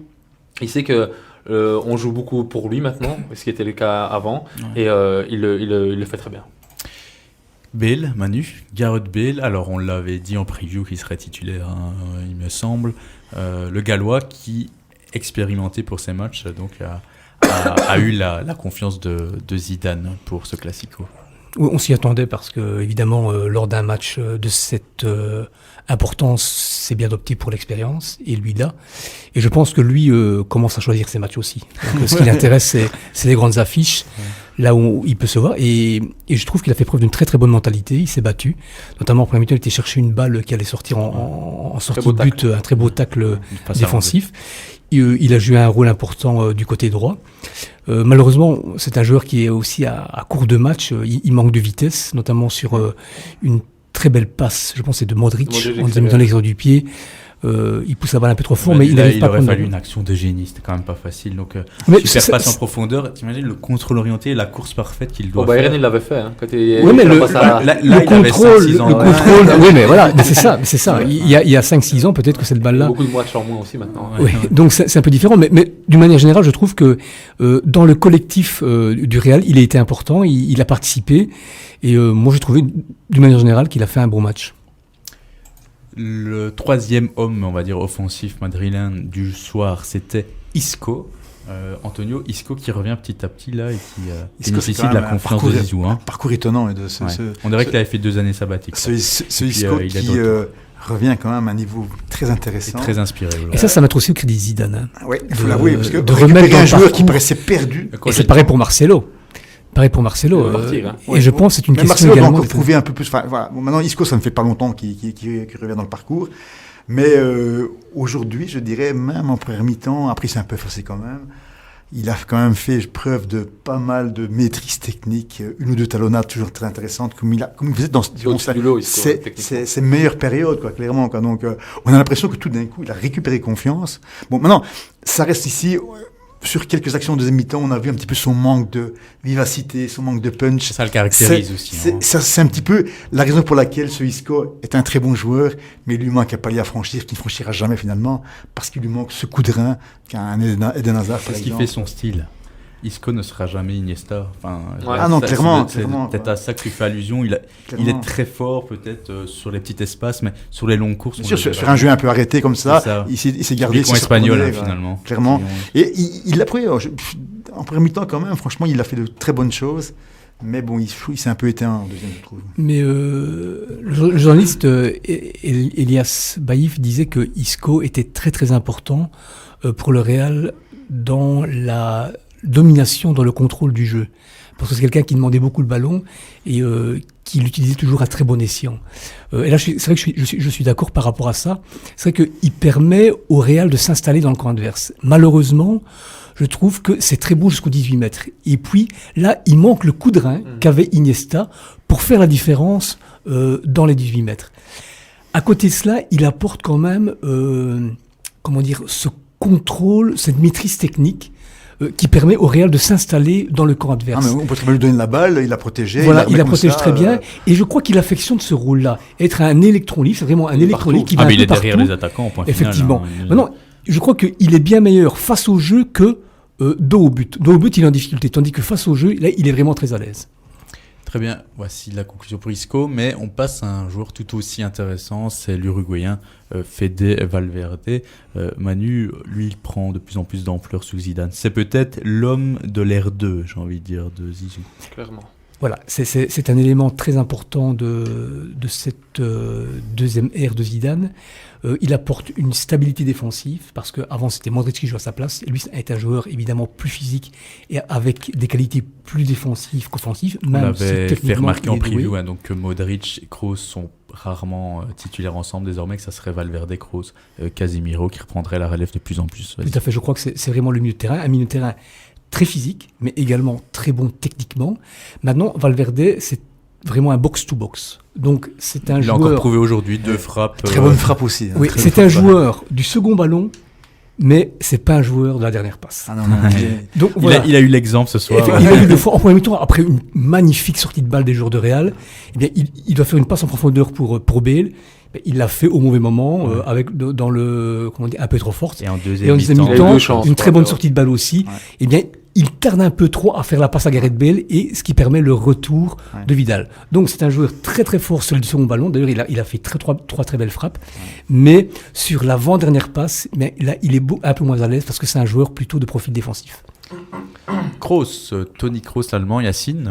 il sait que on joue beaucoup pour lui maintenant, ce qui était le cas avant, et il le fait très bien. Bale, Manu, Gareth Bale, alors on l'avait dit en preview qu'il serait titulaire, il me semble, le Gallois qui expérimenté pour ces matchs, donc a eu la confiance de Zidane pour ce Classico. On s'y attendait parce que, évidemment, lors d'un match de cette importance, c'est bien d'opter pour l'expérience, et lui là. Et je pense que lui commence à choisir ses matchs aussi. Donc, ce qui l'intéresse, c'est les grandes affiches, là où il peut se voir. Et je trouve qu'il a fait preuve d'une très très bonne mentalité. Il s'est battu. Notamment en premier mi-temps, il était chercher une balle qui allait sortir en sortie de but, un très beau tacle défensif. Il a joué un rôle important du côté droit. Malheureusement, c'est un joueur qui est aussi à court de match. Il manque de vitesse, notamment sur une très belle passe, je pense, c'est de Modric en deuxième mi-temps l'extérieur du pied. il pousse la balle un peu trop fort, mais il n'arrive pas à aurait prendre. fallu une action de génie, c'était quand même pas facile. Donc, Mais super passe en profondeur. T'imagines le contrôle orienté et la course parfaite qu'il doit Au Bayern, faire. il l'avait fait. Hein, quand Oui, mais le contrôle, oui, mais voilà, mais c'est ça. Il y a 5-6 ans, peut-être que cette balle-là. Beaucoup de matchs en moins aussi maintenant. Oui, donc c'est un peu différent, mais d'une manière générale, je trouve que dans le collectif du Real, il a été important, il a participé, et moi j'ai trouvé d'une manière générale qu'il a fait un bon match. Le troisième homme, on va dire, offensif madrilène du soir, c'était Isco. Antonio Isco qui revient petit à petit là et qui bénéficie de la confiance de Zizou. Un parcours étonnant. On dirait qu'il avait fait 2 années sabbatiques. Ce Isco qui revient quand même à un niveau très intéressant. Et très inspiré. Et ça mettre aussi au crédit Zidane. Hein, oui, il faut l'avouer, parce que de remettre un joueur qui paraissait perdu. Et c'est pareil pour Marcelo. Et je pense que c'est une question Marcelo également. doit encore prouver un peu plus. Voilà. Bon, maintenant, Isco, ça ne fait pas longtemps qu'il revient dans le parcours. Mais aujourd'hui, je dirais, même en première mi-temps, après c'est un peu forcé quand même, il a quand même fait preuve de pas mal de maîtrise technique, une ou deux talonnades toujours très intéressantes, comme il faisait dans ses meilleures périodes, quoi, clairement. Quoi. Donc, on a l'impression que tout d'un coup, il a récupéré confiance. Bon, maintenant, ça reste ici. Sur quelques actions de deuxième mi-temps, on a vu un petit peu son manque de vivacité, son manque de punch. Ça le caractérise aussi. C'est un petit peu la raison pour laquelle ce Isco est un très bon joueur, mais il lui manque un palier à franchir, qu'il ne franchira jamais finalement, parce qu'il lui manque ce coup de rein qu'a un Eden Hazard. C'est ce qui fait son style. Isco ne sera jamais Iniesta. Enfin, non, clairement. C'est peut-être à ça que tu fais allusion. Il est très fort peut-être sur les petits espaces, mais sur les longues courses. Bien sûr, sur un jeu un peu arrêté comme ça, il s'est gardé. C'est espagnol finalement. Clairement. Et il l'a pris en premier mi-temps quand même. Franchement, il a fait de très bonnes choses. Mais bon, il s'est un peu éteint en deuxième, je trouve. Mais le journaliste Elias Baïf disait que Isco était très très important pour le Real dans la domination dans le contrôle du jeu. Parce que c'est quelqu'un qui demandait beaucoup le ballon et qui l'utilisait toujours à très bon escient. Et là, c'est vrai que je suis d'accord par rapport à ça. C'est vrai qu'il permet au Real de s'installer dans le camp adverse. Malheureusement, je trouve que c'est très beau jusqu'aux 18 mètres. Et puis, là, il manque le coup de rein qu'avait Iniesta pour faire la différence dans les 18 mètres. À côté de cela, il apporte quand même, ce contrôle, cette maîtrise technique qui permet au Real de s'installer dans le camp adverse. On peut très bien lui donner la balle, il l'a protégé. Voilà, il la protège très bien. Et je crois qu'il affectionne ce rôle-là. Être un électron libre, c'est vraiment un électron libre qui va un peu il est partout. derrière les attaquants, au point final. Effectivement. Maintenant, je crois qu'il est bien meilleur face au jeu que dos au but. Dos au but, il est en difficulté. Tandis que face au jeu, là, il est vraiment très à l'aise. Très bien, voici la conclusion pour Isco, mais on passe à un joueur tout aussi intéressant, c'est l'Uruguayen Fede Valverde. Manu, lui, il prend de plus en plus d'ampleur sous Zidane. C'est peut-être l'homme de l'ère 2, j'ai envie de dire, de Zizou. Clairement. Voilà, c'est un élément très important de cette deuxième ère de Zidane. Il apporte une stabilité défensive, parce qu'avant c'était Modric qui jouait à sa place. Et lui est un joueur évidemment plus physique et avec des qualités plus défensives qu'offensives. On l'avait fait remarquer en preview, donc que Modric et Kroos sont rarement titulaires ensemble désormais, que ça serait Valverde, Kroos, Casemiro qui reprendrait la relève de plus en plus. Tout à fait, je crois que c'est vraiment le milieu de terrain, un milieu de terrain très physique, mais également très bon techniquement. Maintenant, Valverde, c'est vraiment un box-to-box. Donc, c'est un joueur... Il a encore prouvé aujourd'hui, 2 frappes. Très bonne frappe aussi. Oui, c'est un joueur du second ballon, mais c'est pas un joueur de la dernière passe. Ah non. Donc, voilà. Il a eu l'exemple ce soir. Il a eu 2 fois, en premier mi-temps, après une magnifique sortie de balle des joueurs de Real, eh bien, il doit faire une passe en profondeur pour Bale. Il l'a fait au mauvais moment, dans le, un peu trop forte. Et en deuxième mi-temps, une très bonne sortie de balle aussi. Ouais. Eh bien, il tarde un peu trop à faire la passe à Gareth Bale, et ce qui permet le retour de Vidal. Donc, c'est un joueur très très fort sur le second ballon. D'ailleurs, il a fait 3 très belles frappes. Mais sur l'avant-dernière passe, là, il est un peu moins à l'aise parce que c'est un joueur plutôt de profil défensif. Kroos, Toni Kroos, l'allemand, Yacine.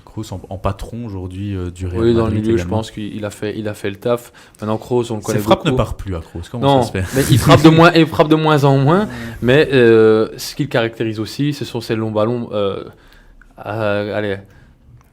Kroos en patron aujourd'hui du Real. Oui, dans Madrid le milieu, également. je pense qu'il a fait le taf. Maintenant, Kroos, on le connaît Ses frappes beaucoup. ne partent plus à Kroos. Comment ça se fait? Mais il frappe de moins en moins. Mais ce qu'il caractérise aussi, ce sont ces longs ballons.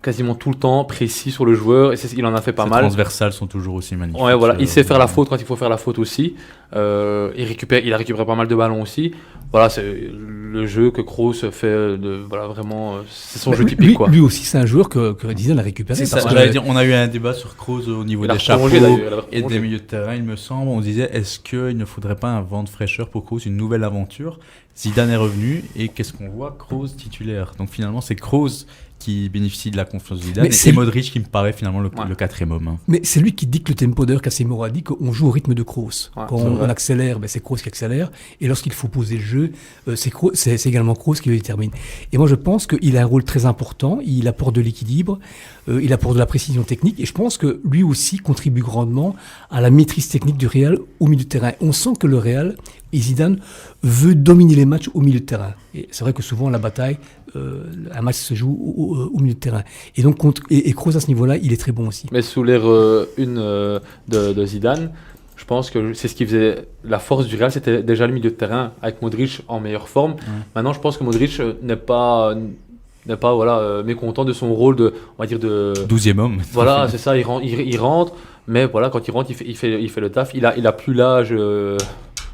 Quasiment tout le temps précis sur le joueur, et il en a fait pas mal. Les transversales sont toujours aussi magnifiques. Ouais, voilà. Il sait faire la faute quand il faut faire la faute aussi. Il a récupéré pas mal de ballons aussi. voilà, c'est le jeu que Kroos fait, voilà, vraiment, c'est son jeu Lui- typique, quoi. Lui aussi, c'est un joueur que Zidane a récupéré. C'est ça, parce que- j'allais dire, on a eu un débat sur Kroos au niveau Il a des chapeaux prolongé, d'ailleurs, il a et prolongé. des milieux de terrain, il me semble. On disait, est-ce qu'il ne faudrait pas un vent de fraîcheur pour Kroos, une nouvelle aventure? Zidane est revenu et qu'est-ce qu'on voit? Kroos titulaire. Donc finalement, c'est Kroos qui bénéficie de la confiance de Zidane Mais c'est- et Modric qui me paraît finalement le Ouais. quatrième homme. Hein. Mais c'est lui qui dicte le tempo. D'ailleurs, Casemiro a dit qu'on joue au rythme de Kroos. Ouais, Quand c'est on vrai. accélère, ben, c'est Kroos qui accélère. Et lorsqu'il faut poser le jeu, c'est également Kroos qui le détermine. Et moi, je pense qu'il a un rôle très important. Il apporte de l'équilibre, il apporte de la précision technique. Et je pense que lui aussi contribue grandement à la maîtrise technique du Real au milieu de terrain. On sent que le Real et Zidane veut dominer les matchs au milieu de terrain. Et c'est vrai que souvent, la bataille, un match se joue au milieu de terrain. Et donc, et Kroos à ce niveau-là, il est très bon aussi. Mais sous l'ère de Zidane, je pense que c'est ce qui faisait la force du Real, c'était déjà le milieu de terrain avec Modric en meilleure forme. Maintenant, je pense que Modric n'est pas voilà, mécontent de son rôle de, on va dire, de 12e homme. voilà, c'est ça, il rentre, mais voilà, quand il rentre, il fait le taf. Il a plus l'âge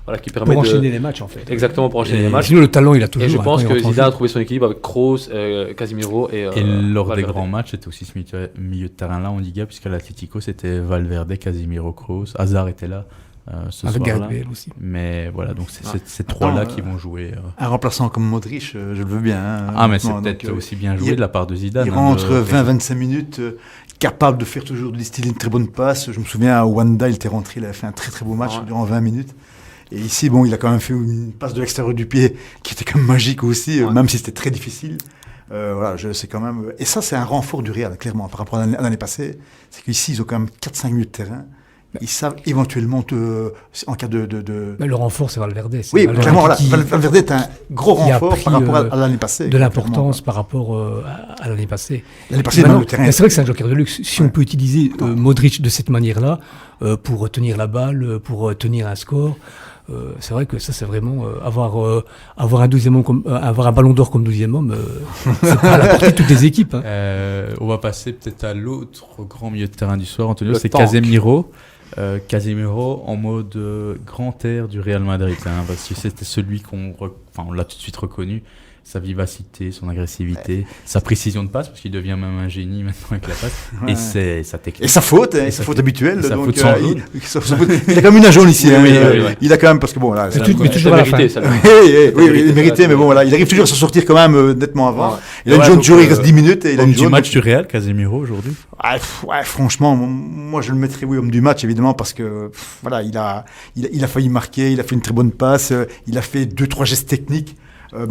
voilà, qui permet Pour de enchaîner les matchs, en fait. exactement pour enchaîner Et les matchs. Sinon, le talent, il a toujours. Et je hein, pense quand il que rentre en Zidane a jeu. trouvé son équilibre avec Kroos, Casemiro et Et lors des Valverde. grands matchs, c'était aussi ce milieu de terrain-là en Liga, puisqu'à l'Atlético, c'était Valverde, Casemiro, Kroos. Hazard était là ce Avec soir-là. Gareth Bale aussi. Mais voilà, donc c'est Ouais. ces trois-là Attends, qui vont jouer. Un remplaçant comme Modric, je le veux bien. Hein, Ah, mais c'est honnêtement. peut-être Donc, aussi bien joué il- de la part de Zidane. il hein, rentre de- 20-25 minutes, capable de faire toujours de distiller une très bonne passe. Je me souviens à Wanda, il était rentré, il avait fait un très très beau match Ouais. durant 20 minutes. Et ici, bon, il a quand même fait une passe de l'extérieur du pied qui était quand même magique aussi, Ouais. même si c'était très difficile. Voilà, c'est quand même. Et ça, c'est un renfort du Real, clairement, par rapport à l'année passée. C'est qu'ici, ils ont quand même 4-5 minutes de terrain. Ils savent éventuellement, en cas de... Mais le renfort, c'est Valverde. C'est Oui, Valverde clairement, voilà. qui- Valverde est un gros qui a renfort pris, par rapport à euh, l'année passée. de l'importance par rapport à l'année passée. L'année passée, Maintenant, dans le terrain. mais c'est vrai que c'est un joker de luxe. Si Ouais. on peut utiliser Modric de cette manière-là pour tenir la balle, pour tenir un score, c'est vrai que ça, c'est vraiment avoir un deuxième homme, avoir un ballon d'or comme 12e homme, c'est pas à la portée de toutes les équipes. Hein. On va passer peut-être à l'autre grand milieu de terrain du soir, Antonio, Le c'est tank. Casemiro. Casemiro en mode grand air du Real Madrid, hein, parce que c'était celui on l'a tout de suite reconnu, sa vivacité, son agressivité, sa précision de passe, parce qu'il devient même un génie maintenant avec la passe, Ouais. et c'est sa technique. Et sa faute, hein, Et sa sa faute faute- habituelle. et sa donc, faute sans jaune. il a quand même une jaune ici. Oui, hein, oui, oui, oui. Il a quand même, parce que bon, là, C'est c'est- tout- mais toujours à la fin. mérité, ça. Oui, il méritait, mais bon, voilà, il arrive toujours à se sortir quand même nettement avant. Ouais. Il a une Ouais, jaune donc, toujours, il reste 10 minutes et il a Homme une du jaune. match du Real, Casemiro aujourd'hui. Ouais, franchement, moi je le mettrais oui homme du match évidemment parce que voilà, il a failli marquer, il a fait une très bonne passe, il a fait 2-3 gestes techniques.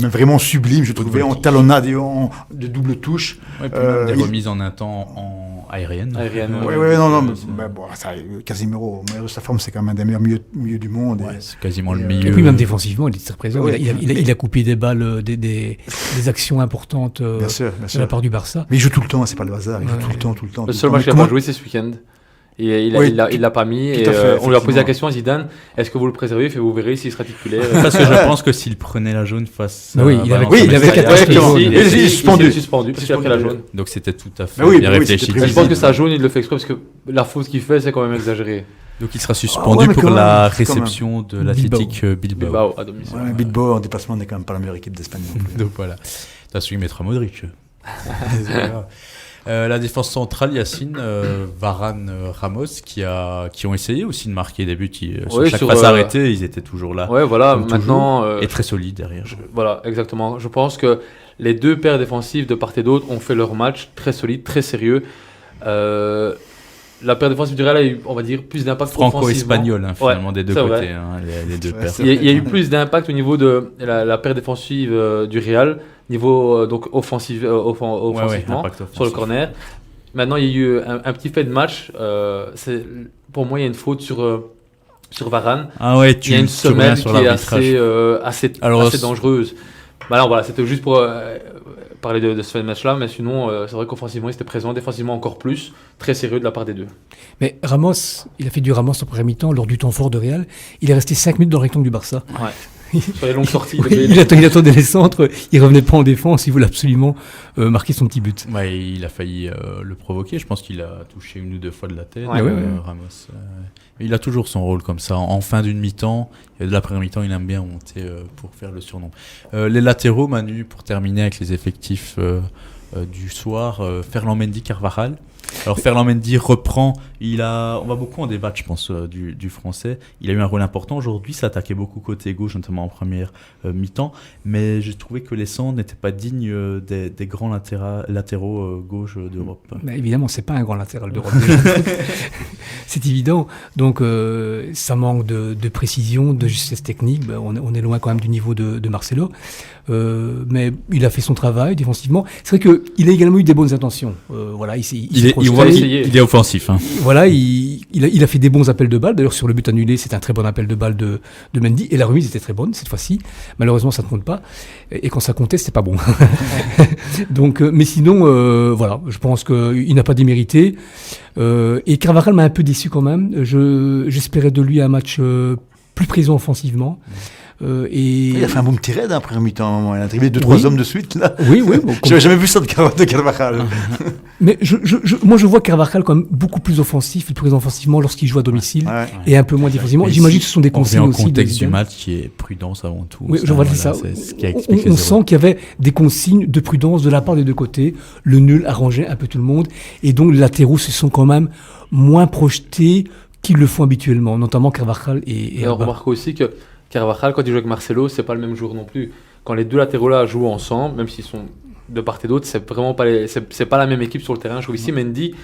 Mais vraiment sublime, je trouvais, en talonnade et de double touche. Ouais, puis même des il- remises en un temps en aérienne. Aérienne, Ouais, non, mais bon, ça, Casemiro, au meilleur de sa forme, c'est quand même un des meilleurs milieux du monde. Ouais, c'est quasiment le Et, milieu. Et puis même défensivement, il est très présent. Ouais. Il a coupé des balles, des actions importantes Bien sûr, bien de sûr. la part du Barça. Mais il joue tout le temps, c'est pas le hasard, il joue Ouais. tout le temps, tout le temps. Le tout seul temps. match qu'il Mais n'a pas comment- joué, c'est ce week-end. Et Oui, il l'a pas mis. tout Et à fait, on lui a posé la effectivement. question à Zidane, est-ce que vous le préservez? Et vous verrez s'il sera titulaire. Parce que je pense que s'il prenait la jaune face Oui, à il avait- Valence, oui, il ça avait serait- quatre Ouais, exactement. ici, Il est ici, suspendu. il est suspendu parce qu'il a pris la jaune. Donc c'était tout à fait Mais oui, bien oui, réfléchi. c'était Mais je pense que prévisible. sa jaune, il le fait exprès parce que la faute qu'il fait, c'est quand même exagéré. Donc il sera Ah suspendu ouais, mais pour quand la même, quand même. réception de l'Athletic Bilbao. Bilbao à domicile. Ouais, Bilbao en déplacement n'est quand même pas la meilleure équipe d'Espagne non plus. Donc voilà. T'as su mettre Modric. C'est pas grave. La défense centrale, Yacine, Varane, Ramos, qui ont essayé aussi de marquer des buts. Sur Oui, chaque sur, passe arrêtée, ils étaient toujours là. Ouais, voilà, Comme maintenant. Et très solides derrière. Voilà, exactement. Je pense que les deux paires défensives de part et d'autre ont fait leur match très solide, très sérieux. La paire défensive du Real a eu, on va dire, plus d'impact Franco-espagnol, hein, finalement, Ouais, des deux c'est côtés, vrai. hein, les deux Ouais, paires. c'est Il y a eu plus d'impact au niveau de la paire défensive du Real, niveau donc offensivement, impact offensif. sur le corner. Maintenant, il y a eu un petit fait de match. Pour moi, il y a une faute sur Varane. Ah ouais, Il y a une tu reviens semelle sur qui est l'arbitrage. Alors, assez dangereuse. Bah alors voilà, c'était juste pour parler de ce match-là, mais sinon, c'est vrai qu'offensivement, il était présent, défensivement encore plus, très sérieux de la part des deux. Mais Ramos, il a fait du Ramos en première mi-temps lors du temps fort de Real. Il est resté 5 minutes dans le rectangle du Barça. Ouais. Sur les longues sorties. il attendait les centres, il revenait pas en défense, il voulait absolument marquer son petit but. Ouais, il a failli le provoquer. Je pense qu'il a touché 1 ou 2 fois de la tête. Ouais, Ramos. Il a toujours son rôle comme ça. En fin d'une mi-temps, et de la première mi-temps, il aime bien monter pour faire le surnom. Les latéraux, Manu, pour terminer avec les effectifs du soir, Ferland Mendy, Carvajal. Alors Ferland Mendy reprend, on va beaucoup en débattre je pense du français, il a eu un rôle important aujourd'hui, s'attaquait beaucoup côté gauche notamment en première mi-temps, mais j'ai trouvé que les centres n'étaient pas dignes des grands latéraux gauche d'Europe. Bah, évidemment c'est pas un grand latéral d'Europe, c'est évident, donc ça manque de précision, de justesse technique, bah, on est loin quand même du niveau de Marcelo, mais il a fait son travail défensivement, c'est vrai qu'il a également eu des bonnes intentions, voilà, il est offensif. Hein. Voilà, il a fait des bons appels de balles. D'ailleurs, sur le but annulé, c'est un très bon appel de balle de Mendy. Et la remise était très bonne cette fois-ci. Malheureusement, ça ne compte pas. Et quand ça comptait, c'était pas bon. Donc, mais sinon, voilà, je pense qu'il n'a pas démérité. Et Carvajal m'a un peu déçu quand même. J'espérais de lui un match plus présent offensivement. Il a fait un bon petit raid après mi-temps. Il a dribblé 2-3 hommes de suite là. Oui. Bon, j'avais jamais vu ça de Carvajal. Mais moi je vois Carvajal quand même beaucoup plus offensif, plus présent offensivement lorsqu'il joue à domicile et un peu moins défensivement. J'imagine que ce sont des consignes aussi. On contexte du match qui est prudence avant tout. Oui, je vois ça. On sent qu'il y avait des consignes de prudence de la part des deux côtés. Le nul arrangeait un peu tout le monde et donc les latéraux se sont quand même moins projetés qu'ils le font habituellement, notamment Carvajal et on remarque aussi que Carvajal, quand il joue avec Marcelo, c'est pas le même jour non plus. Quand les deux latéraux là jouent ensemble, même s'ils sont de part et d'autre, c'est vraiment pas c'est pas la même équipe sur le terrain. Je trouve ici Mendy,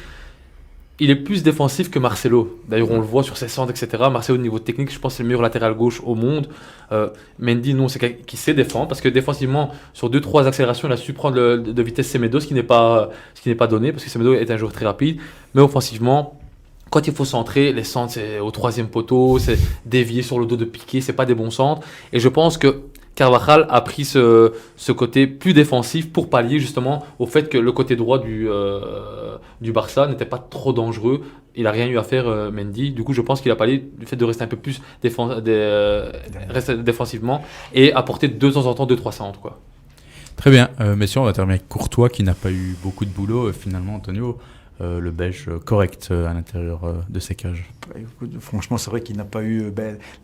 il est plus défensif que Marcelo. D'ailleurs, on le voit sur ses centres, etc. Marcelo, au niveau technique, je pense que c'est le meilleur latéral gauche au monde. Mendy, non, c'est quelqu'un qui sait défendre parce que défensivement, sur 2-3 accélérations, il a su prendre de vitesse Semedo, ce qui n'est pas donné parce que Semedo est un joueur très rapide. Mais offensivement, quand il faut centrer, les centres, c'est au 3e poteau, c'est dévié sur le dos de Piqué, c'est pas des bons centres. Et je pense que Carvajal a pris ce côté plus défensif pour pallier justement au fait que le côté droit du Barça n'était pas trop dangereux. Il n'a rien eu à faire, Mendy. Du coup, je pense qu'il a pallié du fait de rester un peu plus rester défensivement et apporter de temps en temps 2-3 centres, quoi. Très bien. Messieurs, on va terminer avec Courtois qui n'a pas eu beaucoup de boulot finalement, Antonio. Le Belge correct à l'intérieur de ses cages. Franchement, c'est vrai qu'il n'a pas eu...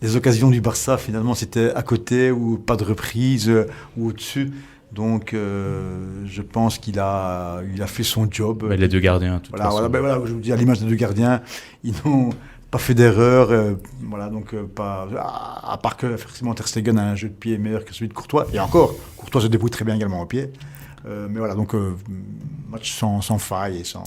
les occasions du Barça, finalement, c'était à côté ou pas de reprise ou au-dessus. Donc, je pense qu'il a fait son job. Les deux gardiens, tout voilà, je vous dis, à l'image des deux gardiens, ils n'ont pas fait d'erreur. Donc, à part que, forcément, Ter Stegen a un jeu de pied meilleur que celui de Courtois. Et encore, Courtois se débrouille très bien également au pied. Mais voilà, donc match sans faille et sans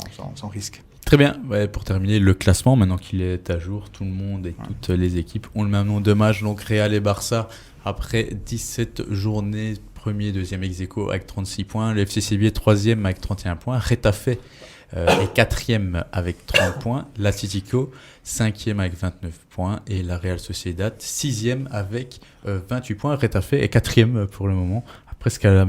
risque. Très bien. Ouais, pour terminer, le classement, maintenant qu'il est à jour, tout le monde et toutes les équipes ont le même nombre de matchs. Donc Real et Barça, après 17 journées, premier, deuxième ex-aequo avec 36 points. Le FC Séville est 3e avec 31 points. Retafe est 4e avec 30 points. L'Atlético, 5e avec 29 points. Et la Real Sociedad, 6e avec 28 points. Retafe est 4e pour le moment, presque à la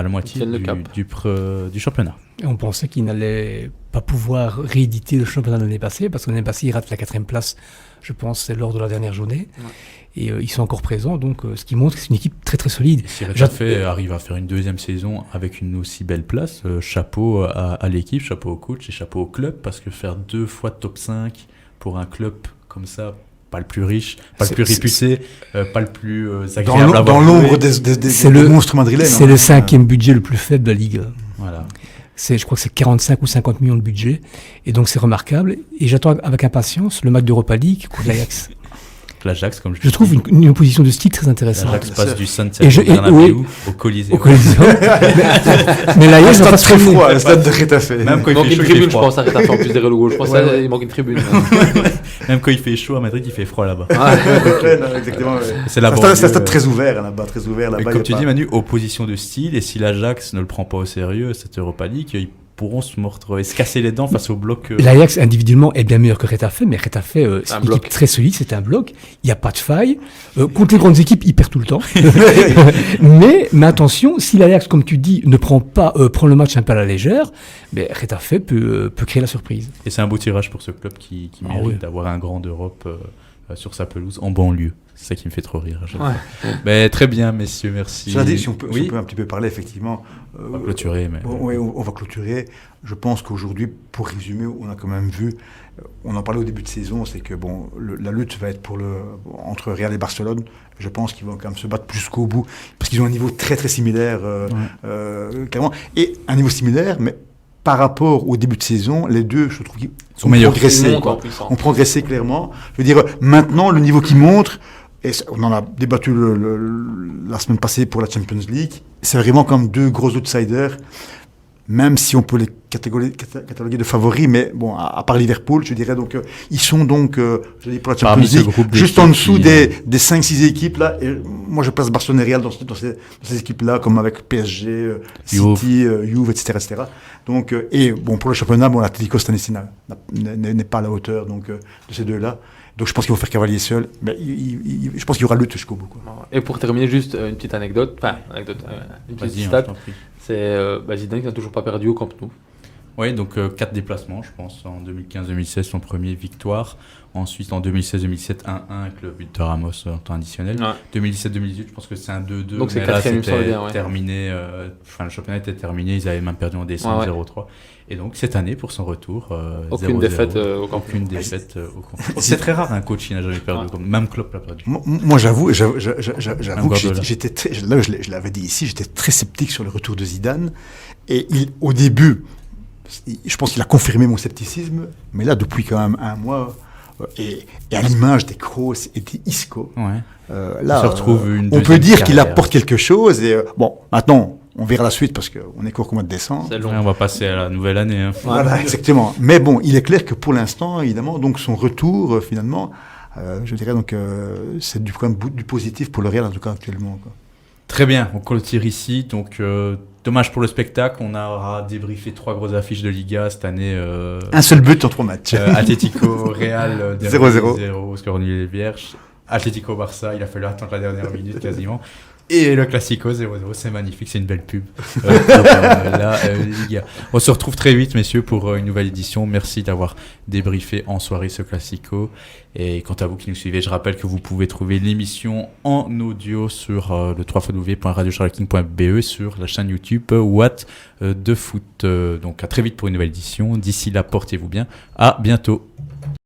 moitié du championnat. Et on pensait qu'il n'allait pas pouvoir rééditer le championnat de l'année passée, parce que l'année passée, il rate la 4e place, je pense, lors de la dernière journée. Ouais. Et ils sont encore présents, donc ce qui montre que c'est une équipe très très solide. Et si Retafe arrive à faire une deuxième saison avec une aussi belle place, chapeau à l'équipe, chapeau au coach et chapeau au club, parce que faire 2 fois top 5 pour un club comme ça, pas le plus riche, pas le plus réputé, pas le plus agréable dans l'ombre des monstres madrilènes. C'est le 5e budget le plus faible de la Ligue. Voilà. Je crois que c'est 45 ou 50 millions de budget. Et donc c'est remarquable. Et j'attends avec impatience le match d'Europa League contre l'Ajax. L'Ajax, comme je trouve une opposition de style très intéressante. L'Ajax passe du Santiago Bernabéu au Colisée. Mais l'Ajax va pas très froid, le stade de Retafe. Même quand il manque une tribune, je pense, à Retafe, en plus des relogos. Je pense qu'il manque une tribune. Même quand il fait chaud à Madrid, il fait froid là-bas. Exactement. C'est un stade très ouvert là-bas. Mais comme tu dis, Manu, opposition de style. Et si l'Ajax ne le prend pas au sérieux, cette Europa League, ils pourront se casser les dents face au bloc. L'Ajax individuellement est bien meilleur que Retafe, mais Retafe c'est une équipe très solide, c'est un bloc, il n'y a pas de faille. Contre les grandes équipes, il perd tout le temps. mais attention, si l'Ajax, comme tu dis, ne prend le match un peu à la légère, Retafe peut créer la surprise. Et c'est un beau tirage pour ce club qui mérite d'avoir un grand d'Europe sur sa pelouse en banlieue. C'est ça qui me fait trop rire. Mais très bien, messieurs, merci. Cela dit, si on peut un petit peu parler, effectivement. On va clôturer. On va clôturer. Je pense qu'aujourd'hui, pour résumer, on a quand même vu, on en parlait au début de saison, c'est que la lutte va être entre Real et Barcelone. Je pense qu'ils vont quand même se battre jusqu'au bout, parce qu'ils ont un niveau très très similaire, clairement. Et un niveau similaire, mais par rapport au début de saison, les deux, je trouve qu'ils sont meilleurs. On progressé clairement. Je veux dire, maintenant, le niveau qu'ils montrent, et on en a débattu la semaine passée pour la Champions League, c'est vraiment comme deux gros outsiders, même si on peut les cataloguer de favoris, mais bon, à part Liverpool, je dirais, donc, ils sont donc, je dis pour la Champions League, juste en dessous des 5-6 équipes, là, et moi je place Barcelone et Real dans ces équipes-là, comme avec PSG, City, Juve, etc. Donc, et bon, pour le championnat, l'Atlético cette année-ci n'est pas à la hauteur, donc, de ces deux-là. Donc je pense qu'ils vont faire cavalier seul, mais je pense qu'il y aura lutte jusqu'au bout, quoi. Et pour terminer, juste une petite anecdote, une petite stat, c'est Zidane qui n'a toujours pas perdu au Camp Nou. Oui, donc 4 déplacements, je pense, en 2015-2016, son premier victoire. Ensuite, en 2016-2017, 1-1 avec le but de Ramos en temps additionnel. Ouais. 2017-2018, je pense que c'est un 2-2. Donc c'est mais là, c'était terminé. Le championnat était terminé, ils avaient même perdu en décembre 0-3. Et donc cette année, pour son retour, aucune 0-0, défaite au Camp Nou. Aucune défaite au Camp Nou. C'est très rare un coach qui n'a jamais perdu. Même Klopp l'a perdu. Moi, j'avoue que je l'avais dit ici, j'étais très sceptique sur le retour de Zidane. Et au début, je pense qu'il a confirmé mon scepticisme, mais là, depuis quand même un mois, et à l'image des Kroos et des Isco, là, on peut dire qu'il apporte quelque chose. Et bon, maintenant, on verra la suite parce qu'on est qu'au mois de décembre. On va passer à la nouvelle année. Hein. Voilà, exactement. Mais bon, il est clair que pour l'instant, évidemment, donc son retour, finalement, je dirais donc, c'est du positif pour le Real, en tout cas actuellement, quoi. Très bien, on clôture ici. Donc, dommage pour le spectacle. On aura débriefé 3 grosses affiches de Liga cette année. Un seul but en 3 matchs. Atlético Real 0-0. Au score nul et vierge. Atlético Barça, il a fallu attendre la dernière minute quasiment. Et le Classico 0-0, c'est magnifique, c'est une belle pub. Liga. On se retrouve très vite, messieurs, pour une nouvelle édition. Merci d'avoir débriefé en soirée ce Classico. Et quant à vous qui nous suivez, je rappelle que vous pouvez trouver l'émission en audio sur le www.radiocharleking.be sur la chaîne YouTube What de Foot. Donc à très vite pour une nouvelle édition. D'ici là, portez-vous bien. À bientôt.